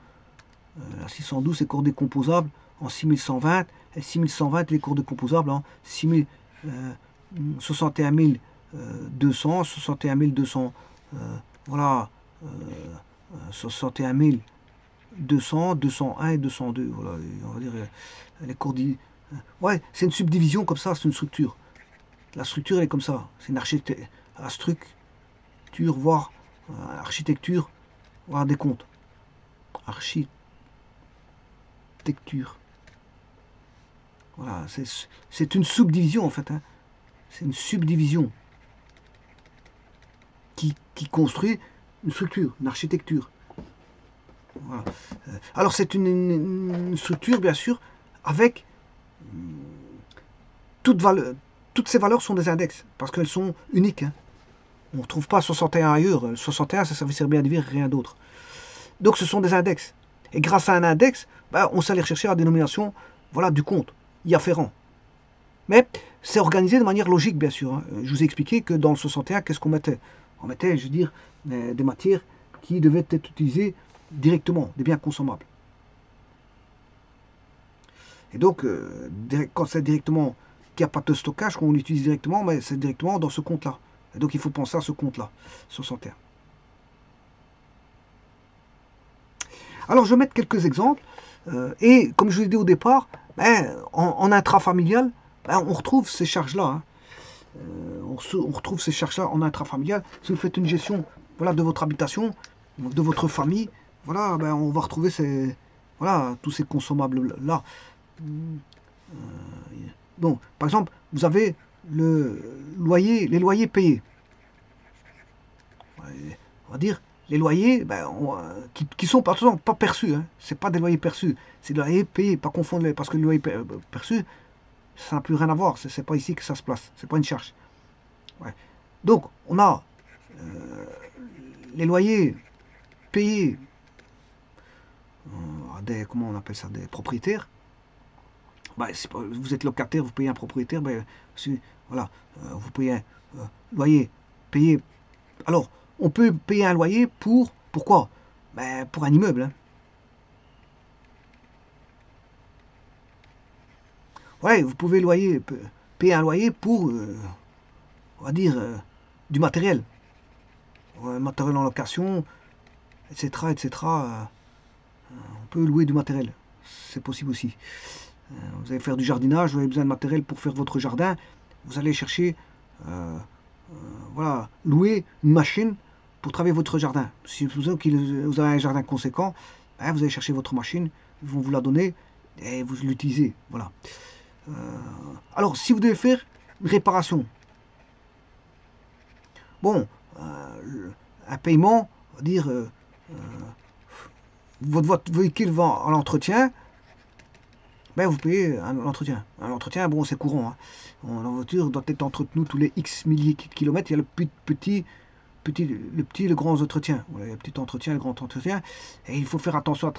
c'est cours décomposables en 6120. Et 6120, les cours décomposables en 61 200, 61 200, voilà, 61 200, 201 et 202. Voilà, on va dire les cours. Ouais, c'est une subdivision comme ça, c'est une structure. La structure, elle est comme ça. C'est une architecture, voire architecture, voire des comptes. Architecture. Voilà, c'est une subdivision en fait. Hein. C'est une subdivision qui construit une structure, une architecture. Voilà. Alors c'est une structure, bien sûr, avec toutes ces valeurs sont des index, parce qu'elles sont uniques. Hein. On ne trouve pas 61 ailleurs. 61, ça veut servir à dire rien d'autre. Donc ce sont des index. Et grâce à un index, on sait aller rechercher la dénomination, voilà, du compte y afférent. Mais c'est organisé de manière logique, bien sûr. Hein. Je vous ai expliqué que dans le 61, qu'est-ce qu'on mettait? On mettait, je veux dire, des matières qui devaient être utilisées directement, des biens consommables. Et donc, quand c'est directement qu'il n'y a pas de stockage, qu'on l'utilise directement, mais c'est directement dans ce compte-là. Et donc, il faut penser à ce compte-là, 61. Alors, je vais mettre quelques exemples. Et comme je l'ai dit au départ, en intrafamilial, on retrouve ces charges-là. Hein. On retrouve ces charges-là en intrafamilial. Si vous faites une gestion, voilà, de votre habitation, de votre famille, voilà, on va retrouver tous ces consommables-là. Bon, par exemple, vous avez les loyers payés. On va dire les loyers qui sont pas perçus. Hein. C'est pas des loyers perçus, c'est des loyers payés, pas confondre parce que le loyer perçu, ça n'a plus rien à voir. C'est pas ici que ça se place. C'est pas une charge. Ouais. Donc, on a les loyers payés comment on appelle ça, des propriétaires. Si vous êtes locataire, vous payez un propriétaire, voilà, vous payez un loyer payé. Alors, on peut payer un loyer pourquoi? Pour un immeuble. Hein. Ouais, vous pouvez payer un loyer pour, on va dire, du matériel. Matériel en location, etc. etc. On peut louer du matériel. C'est possible aussi. Vous allez faire du jardinage, vous avez besoin de matériel pour faire votre jardin. Vous allez chercher, voilà, louer une machine pour travailler votre jardin. Si vous avez un jardin conséquent, vous allez chercher votre machine, ils vont vous la donner et vous l'utilisez. Voilà. Alors, si vous devez faire une réparation, bon, un paiement, on va dire, votre véhicule va à l'entretien, vous payez un entretien. Un entretien, bon, c'est courant. Hein. La voiture doit être entretenue tous les X milliers de kilomètres. Il y a le petit, le grand entretien. Voilà, il y a le petit entretien, le grand entretien. Et il faut faire attention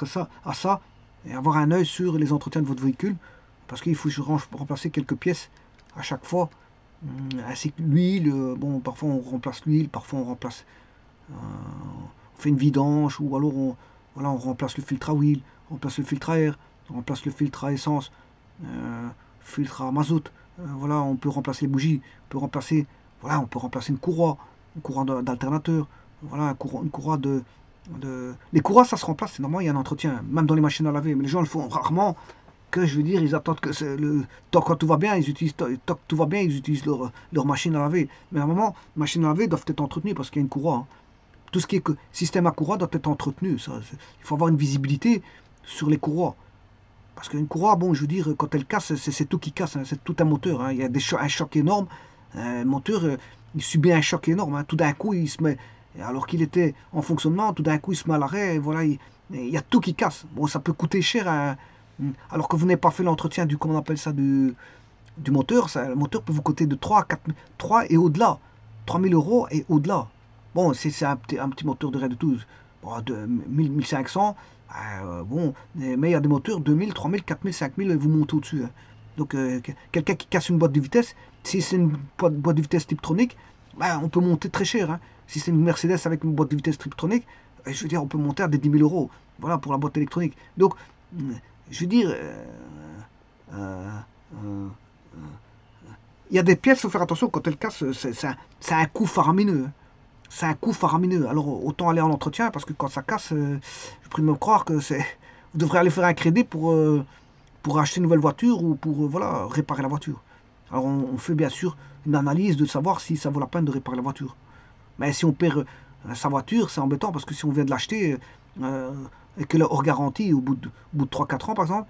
à ça et avoir un œil sur les entretiens de votre véhicule. Parce qu'il faut remplacer quelques pièces à chaque fois. Ainsi que l'huile. Bon, parfois on remplace l'huile, parfois on remplace. On fait une vidange ou alors on remplace le filtre à huile, on remplace le filtre à air. on remplace le filtre à essence, filtre à mazout, voilà, on peut remplacer les bougies, on peut remplacer, voilà, on peut remplacer une courroie d'alternateur, voilà, une courroie Les courroies, ça se remplace, c'est normal, il y a un entretien, même dans les machines à laver, mais les gens le font rarement, que je veux dire, ils attendent que tant que tout va bien, ils utilisent, tant que tout va bien, ils utilisent leur machine à laver. Mais à un moment, les machines à laver doivent être entretenues parce qu'il y a une courroie, hein. Tout ce qui est système à courroie doit être entretenu. Il faut avoir une visibilité sur les courroies. Parce qu'une courroie, bon, je veux dire, quand elle casse, c'est tout qui casse, hein, c'est tout un moteur, hein. Il y a un choc énorme. Le moteur, il subit un choc énorme, hein. Tout d'un coup, il se met, alors qu'il était en fonctionnement, tout d'un coup, il se met à l'arrêt. Voilà, il y a tout qui casse. Bon, ça peut coûter cher, hein, alors que vous n'avez pas fait l'entretien comment on appelle ça, du moteur. Le moteur peut vous coûter de 3 à 4 3 et au-delà. 3 000 € et au-delà. Bon, c'est un petit moteur de rien de tout. Bon, de 1500. Bon, mais il y a des moteurs 2000, 3000, 4000, 5000, vous montez au-dessus, hein. Donc, quelqu'un qui casse une boîte de vitesse, si c'est une boîte de vitesse Tiptronic, ben, on peut monter très cher, hein. Si c'est une Mercedes avec une boîte de vitesse Tiptronic, je veux dire, on peut monter à des 10 000 €. Voilà, pour la boîte électronique. Donc, je veux dire, il y a des pièces, il faut faire attention, quand elles cassent, c'est un coût faramineux, hein. C'est un coût faramineux. Alors autant aller en entretien parce que quand ça casse, je prie de me croire que vous devrez aller faire un crédit pour acheter une nouvelle voiture ou pour voilà, réparer la voiture. Alors on fait bien sûr une analyse de savoir si ça vaut la peine de réparer la voiture. Mais si on perd sa voiture, c'est embêtant parce que si on vient de l'acheter et qu'elle est hors garantie au bout de 3-4 ans par exemple,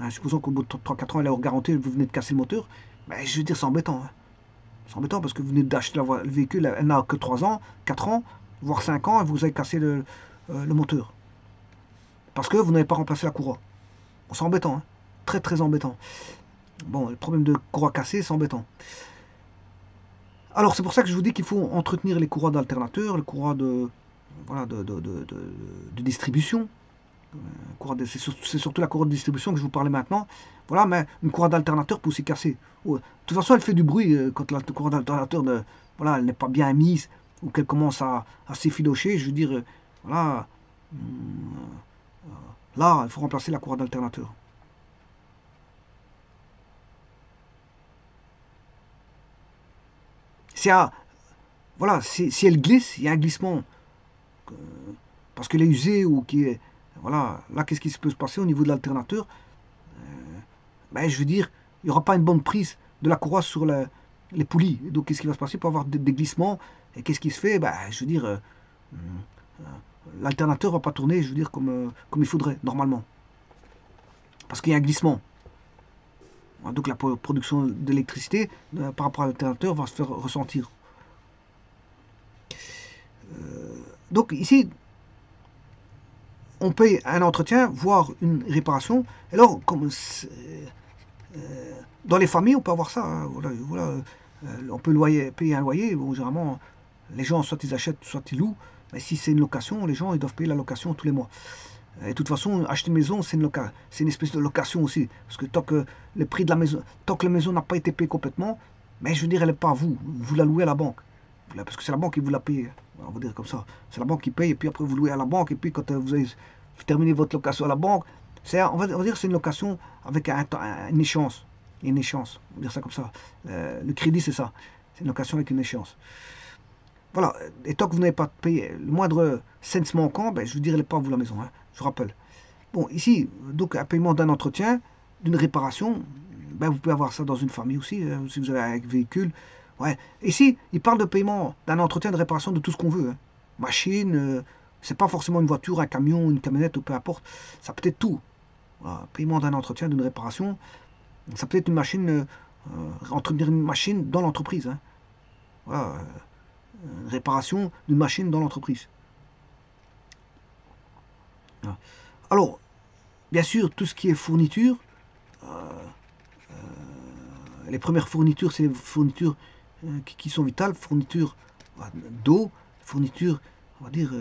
supposons qu'au bout de 3-4 ans elle est hors garantie, vous venez de casser le moteur, ben, je veux dire c'est embêtant, hein. C'est embêtant parce que vous venez d'acheter le véhicule, elle n'a que 3 ans, 4 ans, voire 5 ans, et vous avez cassé le moteur. Parce que vous n'avez pas remplacé la courroie. Bon, c'est embêtant, hein. Très très embêtant. Bon, le problème de courroie cassée, c'est embêtant. Alors c'est pour ça que je vous dis qu'il faut entretenir les courroies d'alternateur, les courroies voilà, de distribution. C'est surtout la courroie de distribution que je vous parlais maintenant. Voilà, mais une courroie d'alternateur peut aussi casser. De toute façon, elle fait du bruit quand la courroie d'alternateur voilà, elle n'est pas bien mise ou qu'elle commence à s'effilocher. Je veux dire, voilà, là, il faut remplacer la courroie d'alternateur. Voilà, si elle glisse, il y a un glissement parce qu'elle est usée ou qui est, voilà, là, qu'est-ce qui peut se passer au niveau de l'alternateur? Ben, je veux dire, il n'y aura pas une bonne prise de la courroie sur les poulies. Donc, qu'est-ce qui va se passer? Il peut y avoir des glissements. Et qu'est-ce qui se fait? Ben, je veux dire, l'alternateur ne va pas tourner, je veux dire, comme il faudrait, normalement. Parce qu'il y a un glissement. Donc, la production d'électricité par rapport à l'alternateur va se faire ressentir. Donc, ici, on paye un entretien, voire une réparation. Et alors, comme dans les familles, on peut avoir ça, hein. Voilà, on peut payer un loyer. Bon, généralement, les gens, soit ils achètent, soit ils louent. Mais si c'est une location, les gens ils doivent payer la location tous les mois. Et de toute façon, acheter une maison, c'est une espèce de location aussi. Parce que tant que le prix de la maison, tant que la maison n'a pas été payée complètement, mais je veux dire, elle n'est pas à vous. Vous la louez à la banque. Parce que c'est la banque qui vous la paye. On va dire comme ça. C'est la banque qui paye, et puis après vous louez à la banque, et puis quand vous avez terminé votre location à la banque, on va dire que c'est une location avec une échéance. Une échéance, on va dire ça comme ça. Le crédit, c'est ça. C'est une location avec une échéance. Voilà. Et tant que vous n'avez pas payé le moindre cent manquant, ben, je vous dirai pas à vous la maison, hein, je vous rappelle. Bon, ici, donc un paiement d'un entretien, d'une réparation, ben, vous pouvez avoir ça dans une famille aussi, si vous avez un véhicule. Ouais. Ici, il parle de paiement d'un entretien, de réparation de tout ce qu'on veut, hein. Machine, c'est pas forcément une voiture, un camion, une camionnette ou peu importe. Ça peut être tout. Voilà. Paiement d'un entretien, d'une réparation. Ça peut être une machine, entretenir une machine dans l'entreprise, hein. Voilà. Une réparation d'une machine dans l'entreprise. Voilà. Alors, bien sûr, tout ce qui est fourniture, les premières fournitures, c'est les fournitures qui sont vitales, fournitures d'eau, fournitures, on va dire,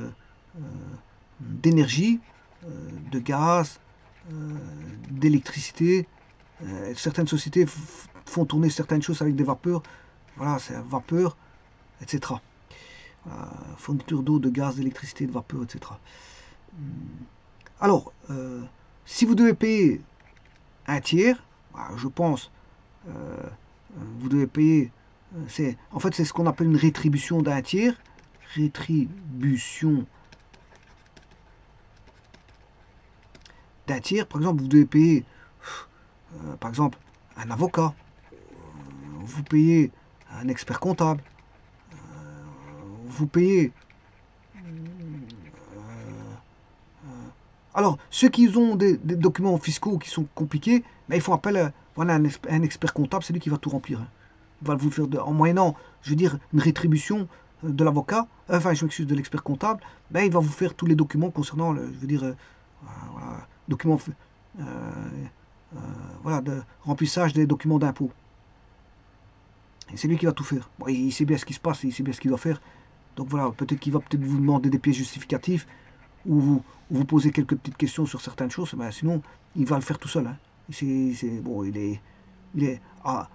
d'énergie, de gaz, d'électricité. Certaines sociétés font tourner certaines choses avec des vapeurs. Voilà, c'est vapeur, etc. Fourniture d'eau, de gaz, d'électricité, de vapeur, etc. Alors, si vous devez payer un tiers, je pense, vous devez payer, en fait c'est ce qu'on appelle une rétribution d'un tiers, rétribution d'un tiers, par exemple vous devez payer, par exemple, un avocat, vous payez un expert comptable, vous payez. Alors, ceux qui ont des documents fiscaux qui sont compliqués, ben, ils font appel à voilà, un expert comptable, c'est lui qui va tout remplir. Hein. Il va vous faire, en moyennant, je veux dire, une rétribution de l'avocat, enfin, je m'excuse, de l'expert comptable, ben, il va vous faire tous les documents concernant, je veux dire, voilà, documents, voilà, de remplissage des documents d'impôt. Et c'est lui qui va tout faire. Bon, il sait bien ce qui se passe, il sait bien ce qu'il doit faire. Donc voilà, peut-être qu'il va peut-être vous demander des pièces justificatives ou vous posez quelques petites questions sur certaines choses, ben sinon, il va le faire tout seul. Hein. Bon, il est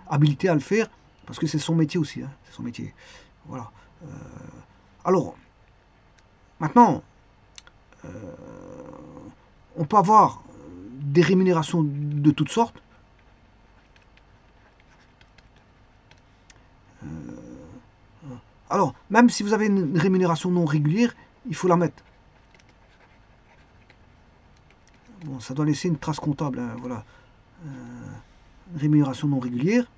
habilité à le faire parce que c'est son métier aussi. Hein. C'est son métier. Voilà. Alors, maintenant, on peut avoir des rémunérations de toutes sortes. Alors, même si vous avez une rémunération non régulière, il faut la mettre. Bon, ça doit laisser une trace comptable, hein, voilà. Rémunération non régulière.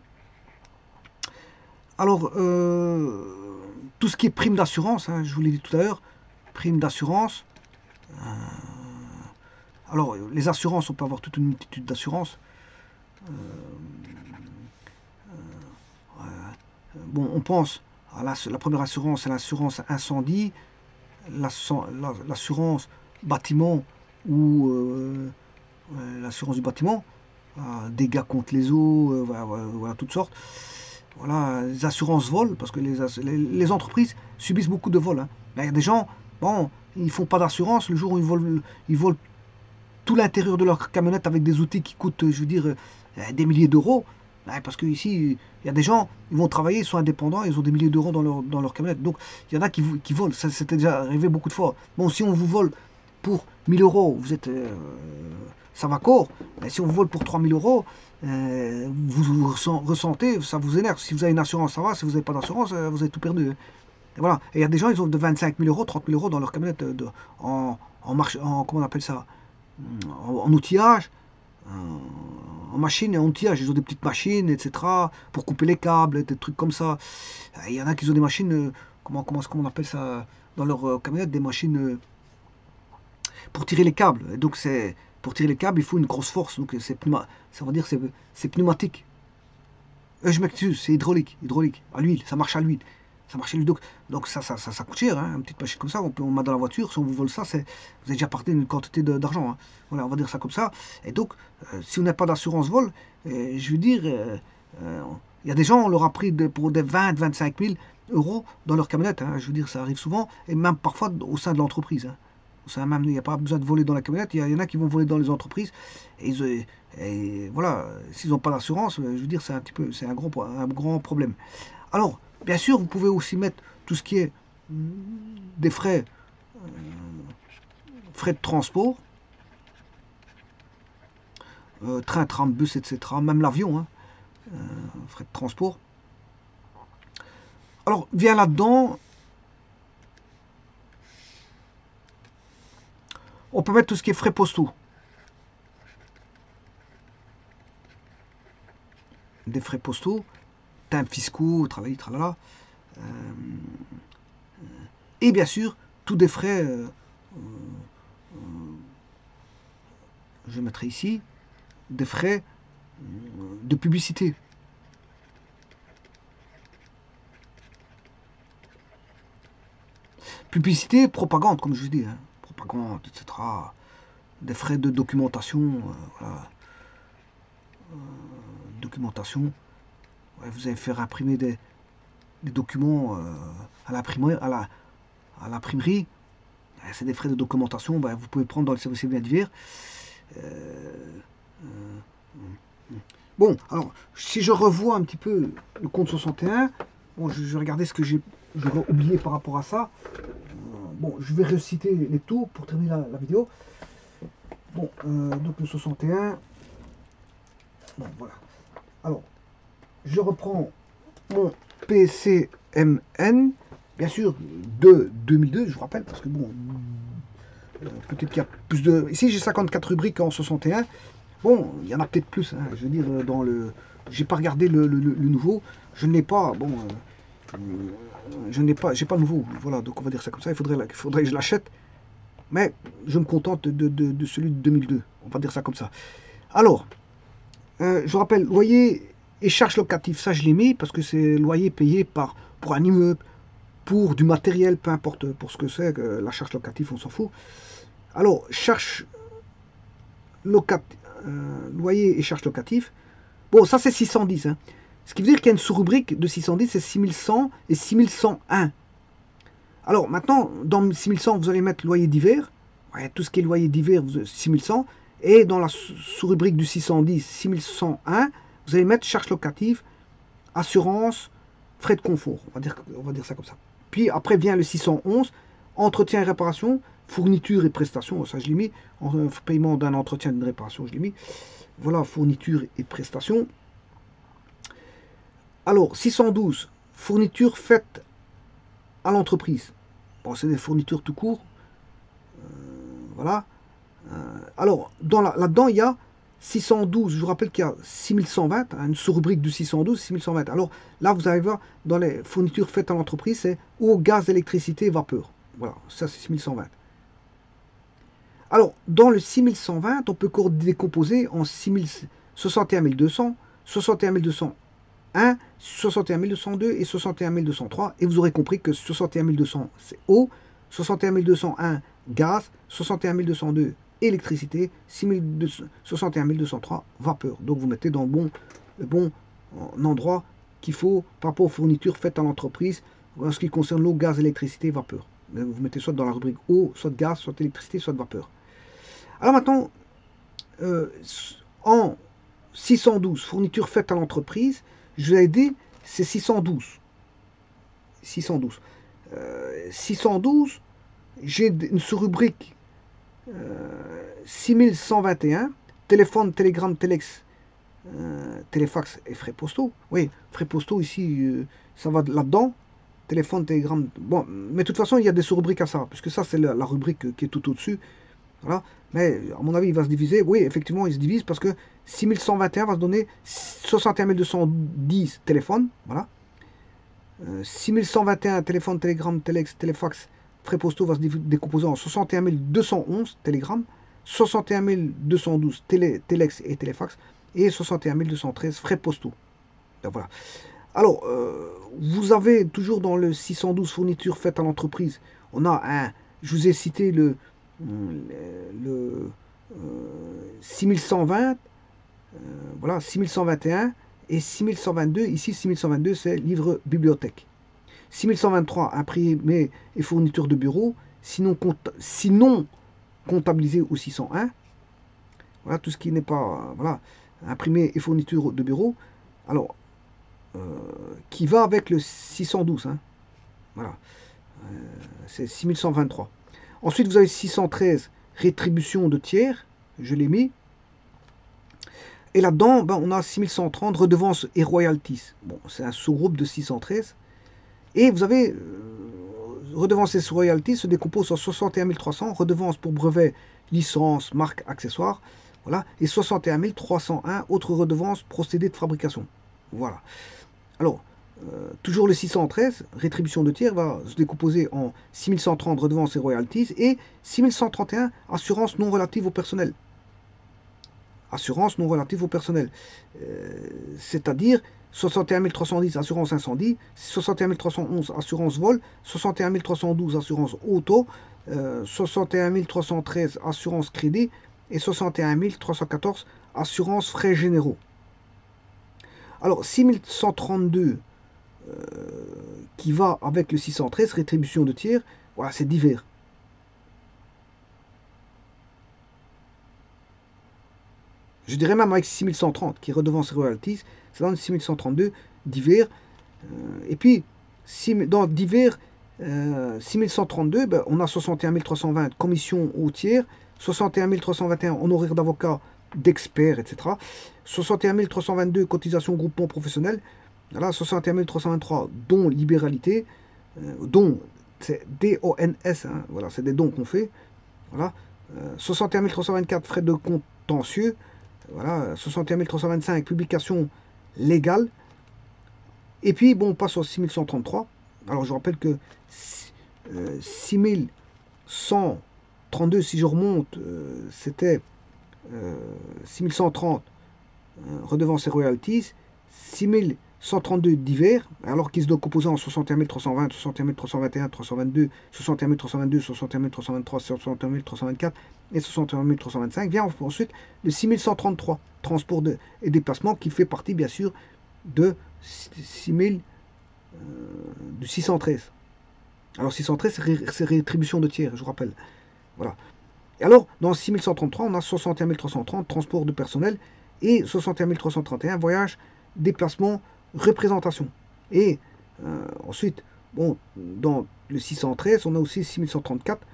Alors, tout ce qui est prime d'assurance, hein, je vous l'ai dit tout à l'heure, prime d'assurance. Alors, les assurances, on peut avoir toute une multitude d'assurances. Bon, on pense à la première assurance, c'est l'assurance incendie, l'assurance bâtiment ou l'assurance du bâtiment, dégâts contre les eaux, voilà, toutes sortes. Voilà, les assurances vol, parce que les entreprises subissent beaucoup de vols. Hein. Il y a des gens, bon, ils font pas d'assurance, le jour où ils volent tout l'intérieur de leur camionnette avec des outils qui coûtent, je veux dire, des milliers d'euros. Parce que ici, il y a des gens, ils vont travailler, ils sont indépendants, ils ont des milliers d'euros dans leur camionnette. Donc, il y en a qui volent. Ça, c'était déjà arrivé beaucoup de fois. Bon, si on vous vole pour 1000 euros, vous êtes, ça va corps. Mais si on vous vole pour 3000 euros, vous ressentez, ça vous énerve. Si vous avez une assurance, ça va. Si vous n'avez pas d'assurance, vous avez tout perdu. Et voilà. Et il y a des gens, ils ont de 25 000 euros, 30 000 euros dans leur camionnette en comment on appelle ça, en outillage. En machine et en outillage, ils ont des petites machines, etc. pour couper les câbles, des trucs comme ça. Il y en a qui ont des machines, comment on appelle ça dans leur camionnette, des machines pour tirer les câbles. Et donc pour tirer les câbles, il faut une grosse force. Donc ça va dire c'est pneumatique. Je m'excuse, c'est hydraulique, à l'huile, ça marche à l'huile. Ça marche à l'huile. Donc ça coûte cher, hein, une petite machine comme ça, on met dans la voiture, si on vous vole ça, vous avez déjà parté une quantité d'argent. Hein. Voilà, on va dire ça comme ça. Et donc, si on n'a pas d'assurance vol, je veux dire, il y a des gens, on leur a pris pour des 20-25 000 euros dans leur camionnette. Hein, je veux dire, ça arrive souvent, et même parfois au sein de l'entreprise. Hein. Même, il n'y a pas besoin de voler dans la camionnette, il y en a qui vont voler dans les entreprises. Et voilà, s'ils n'ont pas d'assurance, je veux dire, c'est un grand problème. Alors, bien sûr, vous pouvez aussi mettre tout ce qui est des frais de transport, train, tram, bus, etc. Même l'avion, hein, frais de transport. Alors, vient là-dedans, on peut mettre tout ce qui est frais postaux. Des frais postaux, timbres fiscaux, travail, tralala. Et bien sûr, tous des frais, je mettrai ici, des frais de publicité. Publicité, propagande, comme je vous dis, hein, propagande, etc. Des frais de documentation, voilà. Documentation. Ouais, vous allez faire imprimer des documents à l'imprimerie. C'est des frais de documentation, vous pouvez prendre dans le service bien divers. Bon, alors, si je revois un petit peu le compte 61, bon, je vais regarder ce que j'ai oublié par rapport à ça. Bon, je vais reciter les taux pour terminer la vidéo. Bon, donc le 61. Bon, voilà. Alors, je reprends mon PCMN, bien sûr, de 2002, je vous rappelle, parce que bon, peut-être qu'il y a plus de... Ici, j'ai 54 rubriques en 61. Bon, il y en a peut-être plus, hein, je veux dire, dans le... J'ai pas regardé le nouveau, je ne l'ai pas, bon... j'ai pas le nouveau, voilà, donc on va dire ça comme ça, il faudrait que je l'achète, mais je me contente de celui de 2002, on va dire ça comme ça. Alors, je vous rappelle, loyer et charges locatives, ça je l'ai mis, parce que c'est loyer payé pour un immeuble, pour du matériel, peu importe pour ce que c'est, la charge locative, on s'en fout. Alors, charges locatives, loyer et charges locatives, bon, ça c'est 610, hein. Ce qui veut dire qu'il y a une sous-rubrique de 610, c'est 6100 et 6101. Alors maintenant, dans 6100, vous allez mettre loyer divers. Ouais, tout ce qui est loyer divers, 6100. Et dans la sous-rubrique du 610, 6101, vous allez mettre charges locatives, assurance, frais de confort. On va dire ça comme ça. Puis après vient le 611, entretien et réparation, fourniture et prestations. Ça, je l'ai mis. En paiement d'un entretien et d'une réparation, je l'ai mis. Voilà, fourniture et prestations. Alors, 612, fournitures faites à l'entreprise. Bon, c'est des fournitures tout court. Voilà. Alors, là-dedans, il y a 612. Je vous rappelle qu'il y a 6120, une sous-rubrique du 612, 6120. Alors, là, vous allez voir, dans les fournitures faites à l'entreprise, c'est eau, gaz, électricité, vapeur. Voilà, ça, c'est 6120. Alors, dans le 6120, on peut décomposer en 61200, 61201, 61202 et 61203. Et vous aurez compris que 61200, c'est eau, 61201, gaz, 61202, électricité, 61203, vapeur. Donc vous mettez dans le bon endroit qu'il faut par rapport aux fournitures faites à l'entreprise en ce qui concerne l'eau, gaz, électricité, vapeur. Vous mettez soit dans la rubrique eau, soit gaz, soit électricité, soit vapeur. Alors maintenant, en 612, fournitures faites à l'entreprise, je vais aider, c'est 612. 612. 612, j'ai une sous-rubrique 6121, téléphone, télégramme, téléx, téléfax et frais postaux. Oui, frais postaux ici, ça va là-dedans. Téléphone, télégramme. Bon, mais de toute façon, il y a des sous-rubriques à ça, puisque ça, c'est la rubrique qui est tout au-dessus. Voilà. Mais à mon avis, il va se diviser. Oui, effectivement, il se divise parce que 6121 va se donner 61210 téléphones. Voilà. 6121 téléphone, télégramme, téléx, téléfax, frais postaux va se décomposer en 61211 télégrammes, 61212 téléx et téléfax et 61213 frais postaux. Donc, voilà. Alors, vous avez toujours dans le 612 fournitures faites à l'entreprise, on a un, je vous ai cité le 6120, voilà, 6121 et 6122. Ici, 6122, c'est livre bibliothèque. 6123, imprimé et fourniture de bureau, sinon comptabilisé au 601. Voilà, tout ce qui n'est pas, voilà, imprimé et fourniture de bureau. Alors, qui va avec le 612, hein. Voilà, c'est 6123. Ensuite, vous avez 613, rétribution de tiers, je l'ai mis. Et là-dedans, ben, on a 6130, redevances et royalties. Bon, c'est un sous-groupe de 613. Et vous avez redevances et royalties se décomposent en 61 300, redevances pour brevets, licences, marques, accessoires. Voilà, et 61 301, autres redevances, procédés de fabrication. Voilà. Alors, toujours le 613, rétribution de tiers, va se décomposer en 6130 redevances et royalties et 6131 assurance non relative au personnel. Assurance non relative au personnel. C'est-à-dire 61 310 assurance incendie, 61 311 assurance vol, 61 312 assurance auto, 61 313 assurance crédit et 61 314 assurance frais généraux. Alors 6132 qui va avec le 613, rétribution de tiers, voilà, c'est divers. Je dirais même avec 6130 qui est redevance et royalties, ça donne 6132 divers. Et puis, dans divers 6132, ben, on a 61 320 commission au tiers, 61 321 honoraires d'avocat d'experts, etc. 61 322 cotisations groupement professionnel. Voilà, 61 323 dons libéralité. Dons, c'est D-O-N-S, hein, voilà, c'est des dons qu'on fait. Voilà. 61 324 frais de contentieux. Voilà, 61 325 publications légales. Et puis, bon, on passe au 6133. Alors, je rappelle que 6132, si je remonte, c'était 6130 redevances et royalties, 6132 divers, alors qu'ils se doivent composer en 61 320, 61 321, 322, 61 322, 61 323, 61 324 et 61 325. Vient ensuite le 6133, transport et déplacement, qui fait partie, bien sûr, de 613. Alors 613, c'est rétribution de tiers, je vous rappelle. Voilà. Et alors, dans 6133, on a 61 330, transport de personnel, et 61 331, voyage, déplacement, représentation. Et ensuite, bon, dans le 613, on a aussi 6134,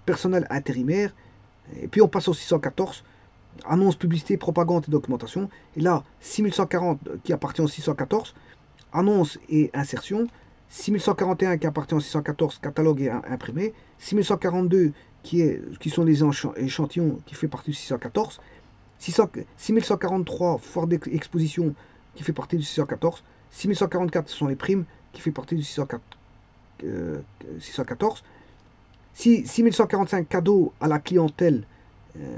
personnel intérimaire, et puis on passe au 614, annonce, publicité, propagande et documentation. Et là, 6140 qui appartient au 614, annonce et insertion. 6141 qui appartient au 614, catalogue et imprimé. 6142 qui sont les échantillons qui fait partie du 614. 6143 foire d'exposition qui fait partie du 614. 6144 ce sont les primes qui fait partie du 614. 6145 cadeaux à la clientèle,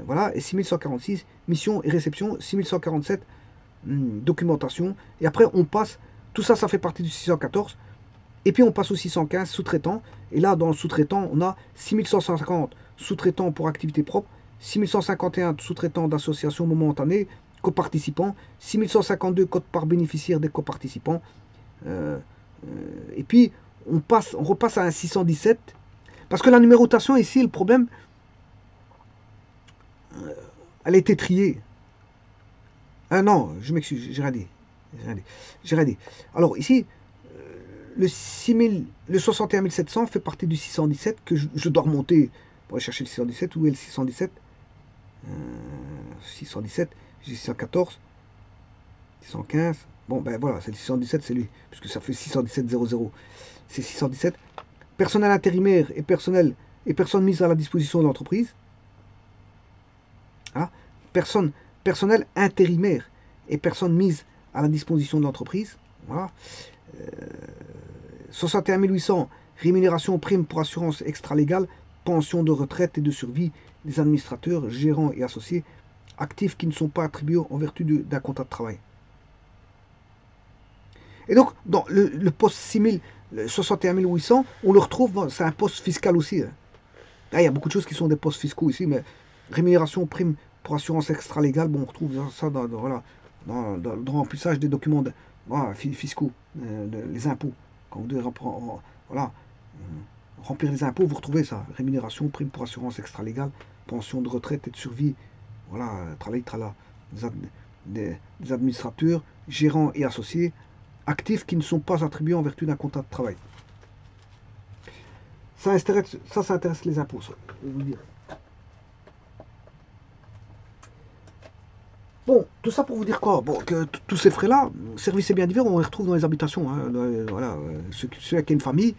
voilà, et 6146 mission et réception, 6147 documentation, et après on passe, tout ça, ça fait partie du 614, et puis on passe au 615 sous-traitant, et là dans le sous-traitant on a 6150 sous-traitants pour activité propre, 6151 sous-traitants d'associations momentanées, coparticipants, 6152 codes par bénéficiaire des coparticipants, et puis on repasse à un 617, parce que la numérotation ici, le problème, elle a été triée. Ah non, je m'excuse, j'ai rien dit. J'ai rien dit. Alors ici, le 61 700 fait partie du 617 que je dois remonter pour aller chercher le 617. Où est le 617 617, j'ai 614, 615. Bon, ben voilà, c'est le 617, c'est lui, puisque ça fait 617 00. C'est 617. Personnel intérimaire et personnes mises à la disposition de l'entreprise. Hein, personnel intérimaire et personnes mises à la disposition de l'entreprise. Voilà. 61 800, rémunération prime pour assurance extra-légale, pension de retraite et de survie des administrateurs, gérants et associés, actifs qui ne sont pas attribués en vertu d'un contrat de travail. Et donc, dans le poste 6000, 61 800, on le retrouve, c'est un poste fiscal aussi. Hein. Là, il y a beaucoup de choses qui sont des postes fiscaux ici, mais rémunération prime pour assurance extra-légale, bon, on retrouve ça dans le remplissage des documents fiscaux, les impôts. Quand vous devez remplir les impôts, vous retrouvez ça. Rémunération, prime pour assurance extra-légale, pension de retraite et de survie, voilà, des administrateurs, gérants et associés, actifs qui ne sont pas attribués en vertu d'un contrat de travail. Ça intéresse les impôts, ça, je vais vous dire. Bon, tout ça pour vous dire quoi? Bon, que tous ces frais-là, services et biens divers, on les retrouve dans les habitations. Hein, voilà, celui qui a une famille,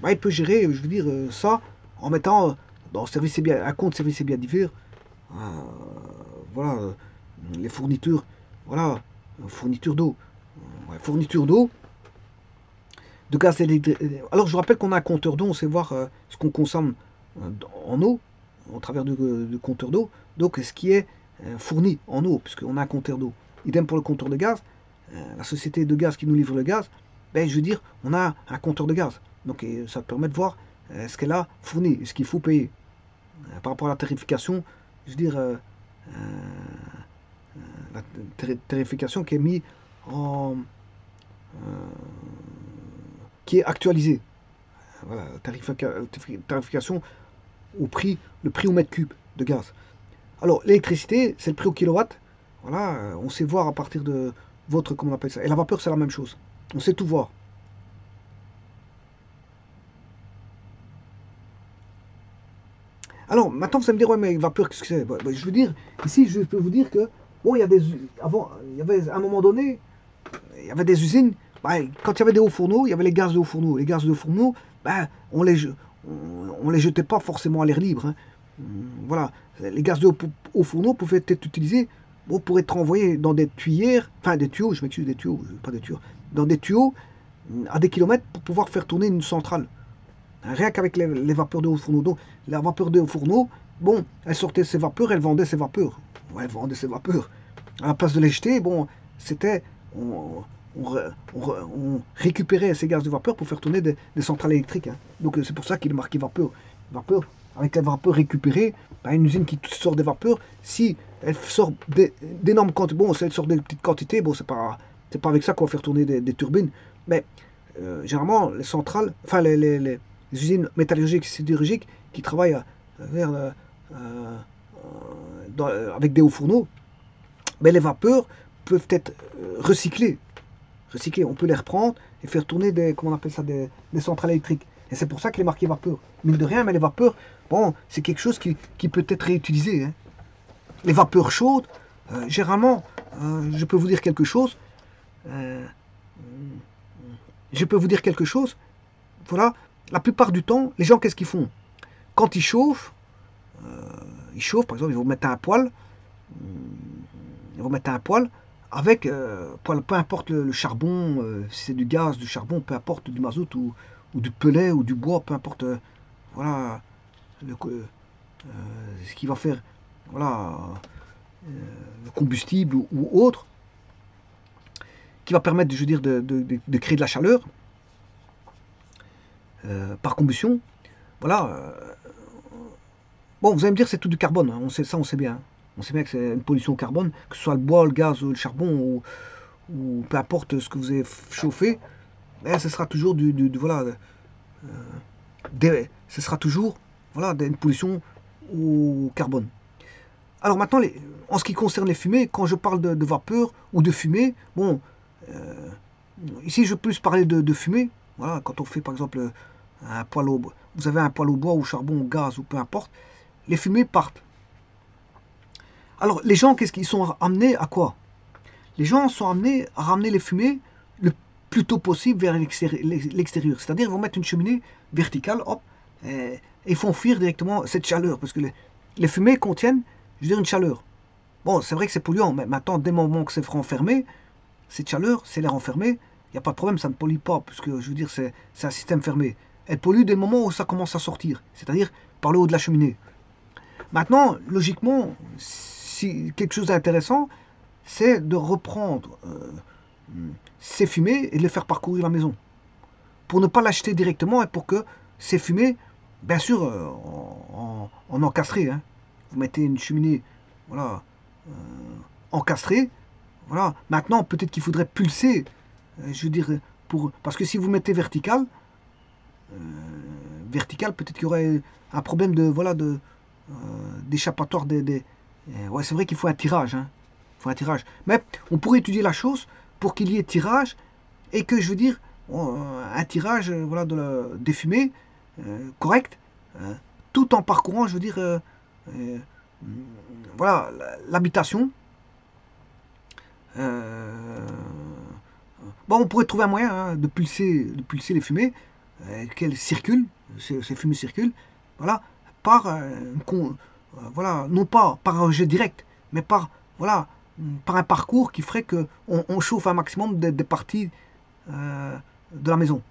bah, il peut gérer, je veux dire, ça en mettant dans un compte services et biens divers, voilà, les fournitures, voilà, fourniture d'eau, fourniture d'eau, de gaz électrique. Alors je vous rappelle qu'on a un compteur d'eau, on sait voir ce qu'on consomme en eau, au travers du compteur d'eau, donc ce qui est fourni en eau, puisqu'on a un compteur d'eau. Idem pour le compteur de gaz, la société de gaz qui nous livre le gaz, ben, je veux dire, on a un compteur de gaz. Donc ça permet de voir ce qu'elle a fourni, ce qu'il faut payer. Par rapport à la tarification, je veux dire, la tarification qui est mise en... qui est actualisée. Voilà, tarification au prix, le prix au mètre cube de gaz. Alors, l'électricité, c'est le prix au kilowatt. Voilà, on sait voir à partir de votre, comment on appelle ça. Et la vapeur, c'est la même chose. On sait tout voir. Alors, maintenant, vous allez me dire, ouais, mais vapeur, qu'est-ce que c'est? Je veux dire, ici, je peux vous dire que Bon, avant, il y avait à un moment donné, il y avait des usines, bah, quand il y avait des hauts fourneaux, il y avait les gaz de hauts fourneaux. Les gaz de hauts fourneaux, bah, on les jetait pas forcément à l'air libre, hein. Voilà, les gaz de hauts fourneaux pouvaient être utilisés, bon, pour être envoyés dans des tuyères, enfin des tuyaux, je m'excuse, des tuyaux, pas des tuyaux, dans des tuyaux à des kilomètres pour pouvoir faire tourner une centrale. Rien qu'avec les vapeurs de hauts fourneaux. Donc, la vapeur de hauts fourneaux, bon, elle sortait ses vapeurs, elle vendait ses vapeurs. Ouais, elle vendait ses vapeurs. À la place de les jeter, bon, c'était. On récupérait ces gaz de vapeur pour faire tourner des centrales électriques, hein. Donc, c'est pour ça qu'il est marqué vapeur. Vapeur, avec la vapeur récupérée, bah, une usine qui sort des vapeurs, si elle sort d'énormes quantités, bon, si elle sort des petites quantités, bon, c'est pas avec ça qu'on va faire tourner des turbines, mais généralement, les centrales, enfin, les usines métallurgiques et sidérurgiques qui travaillent avec des hauts fourneaux, mais les vapeurs peuvent être recyclées. On peut les reprendre et faire tourner comment on appelle ça, des centrales électriques. Et c'est pour ça qu'il est marqué vapeur. Mine de rien, mais les vapeurs, bon, c'est quelque chose qui peut être réutilisé, hein. Les vapeurs chaudes, généralement, je peux vous dire quelque chose. euh, voilà, la plupart du temps, les gens, qu'est-ce qu'ils font? Quand par exemple, ils vont mettre un poêle, avec, peu importe le charbon, si c'est du gaz, du charbon, peu importe, du mazout ou du pellet ou du bois, peu importe, voilà, ce qui va faire, voilà, le combustible ou autre, qui va permettre, je veux dire, de créer de la chaleur par combustion. Voilà. Bon, vous allez me dire, c'est tout du carbone, hein. On sait bien, hein. On sait bien que c'est une pollution au carbone, que ce soit le bois, le gaz, le charbon ou peu importe ce que vous avez chauffé, mais ce sera toujours voilà, ce sera toujours voilà, une pollution au carbone. Alors maintenant, en ce qui concerne les fumées, quand je parle de vapeur ou de fumée, bon, euh, ici je peux plus parler de fumée. Voilà, quand on fait par exemple un poêle au bois, vous avez un poêle au bois ou charbon ou gaz ou peu importe, les fumées partent. Alors les gens, qu'est-ce qu'ils sont amenés à quoi? Les gens sont amenés à ramener les fumées le plus tôt possible vers l'extérieur. C'est-à-dire ils vont mettre une cheminée verticale, hop, et ils font fuir directement cette chaleur, parce que les fumées contiennent, je veux dire, une chaleur. Bon, c'est vrai que c'est polluant, mais maintenant, dès le moment que c'est renfermé, cette chaleur, c'est l'air enfermé, il n'y a pas de problème, ça ne pollue pas, puisque je veux dire, c'est un système fermé. Elle pollue dès le moment où ça commence à sortir, c'est-à-dire par le haut de la cheminée. Maintenant, logiquement, si quelque chose d'intéressant, c'est de reprendre ces fumées et de les faire parcourir la maison. Pour ne pas l'acheter directement et pour que ces fumées, bien sûr, en encastré, hein. Vous mettez une cheminée, voilà, encastrée. Voilà. Maintenant, peut-être qu'il faudrait pulser, je veux dire, parce que si vous mettez euh, peut-être qu'il y aurait un problème d'échappatoire ouais, c'est vrai qu'il faut un tirage, hein. Il faut un tirage. Mais on pourrait étudier la chose pour qu'il y ait tirage et que, je veux dire, un tirage voilà, des fumées correct, tout en parcourant, je veux dire, euh, voilà, l'habitation. Euh, bon, on pourrait trouver un moyen, hein, de pulser les fumées, qu'elles circulent, ces fumées circulent, voilà, par voilà, non pas par un jet direct, mais voilà, par un parcours qui ferait que on chauffe un maximum des parties euh, de la maison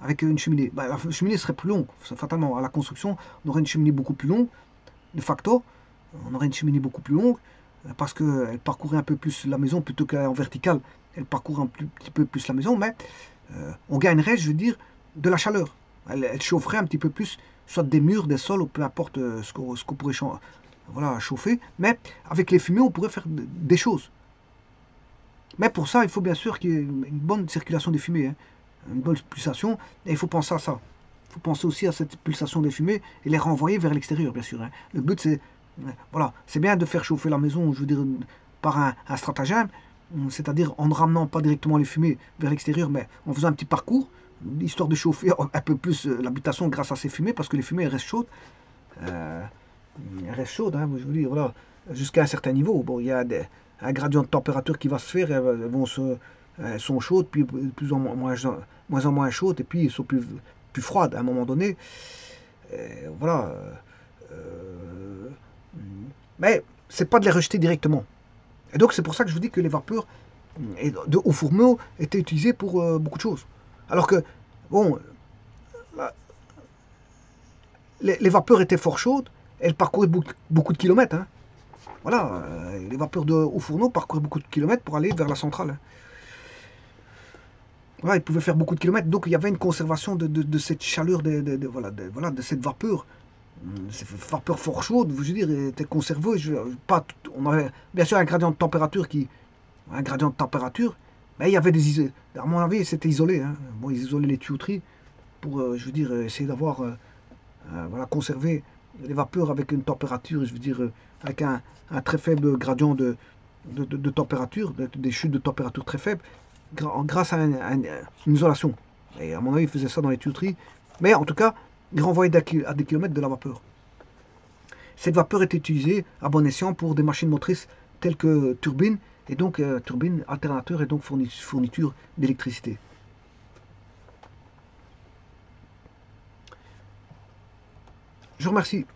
avec une cheminée. Bah, la cheminée serait plus longue, fatalement. À la construction, on aurait une cheminée beaucoup plus longue, de facto. On aurait une cheminée beaucoup plus longue parce qu'elle parcourait un peu plus la maison plutôt qu'en verticale. Elle parcourt un petit peu plus la maison, mais on gagnerait, je veux dire, de la chaleur. Elle chaufferait un petit peu plus, soit des murs, des sols, ou peu importe ce qu'on pourrait voilà, chauffer. Mais avec les fumées, on pourrait faire des choses. Mais pour ça, il faut bien sûr qu'il y ait une bonne circulation des fumées, hein, une bonne pulsation, et il faut penser à ça. Il faut penser aussi à cette pulsation des fumées et les renvoyer vers l'extérieur, bien sûr, hein. Le but, c'est voilà, c'est bien de faire chauffer la maison, je veux dire, par un stratagème, c'est-à-dire en ne ramenant pas directement les fumées vers l'extérieur, mais en faisant un petit parcours, histoire de chauffer un peu plus l'habitation grâce à ces fumées, parce que les fumées elles restent chaudes. Euh, elles restent chaudes, hein, je veux dire, voilà, jusqu'à un certain niveau. Bon, il y a un gradient de température qui va se faire, elles sont chaudes, puis plus en moins chaudes, et puis elles sont plus froides à un moment donné. Voilà. Euh, mais c'est pas de les rejeter directement. Et donc c'est pour ça que je vous dis que les vapeurs de haut fourneau étaient utilisées pour beaucoup de choses. Alors que, bon, les vapeurs étaient fort chaudes, elles parcouraient beaucoup de kilomètres. Hein. Voilà, les vapeurs de haut fourneau parcouraient beaucoup de kilomètres pour aller vers la centrale. Hein. Voilà, ils pouvaient faire beaucoup de kilomètres, donc il y avait une conservation de cette chaleur, de cette vapeur. Cette vapeur fort chaude, je veux dire, était conservée. On avait bien sûr un gradient de température mais il y avait à mon avis, c'était isolé. Hein. Bon, ils isolaient les tuyauteries pour, je veux dire, essayer d'avoir, voilà, conserver les vapeurs avec une température, je veux dire, avec un très faible gradient de température, des chutes de température très faibles, grâce à une isolation. Et à mon avis, ils faisaient ça dans les tuyauteries. Mais en tout cas, ils renvoyaient à des kilomètres de la vapeur. Cette vapeur est utilisée à bon escient pour des machines motrices telles que turbines, et donc turbines, alternateurs et donc fourniture d'électricité. Je vous remercie.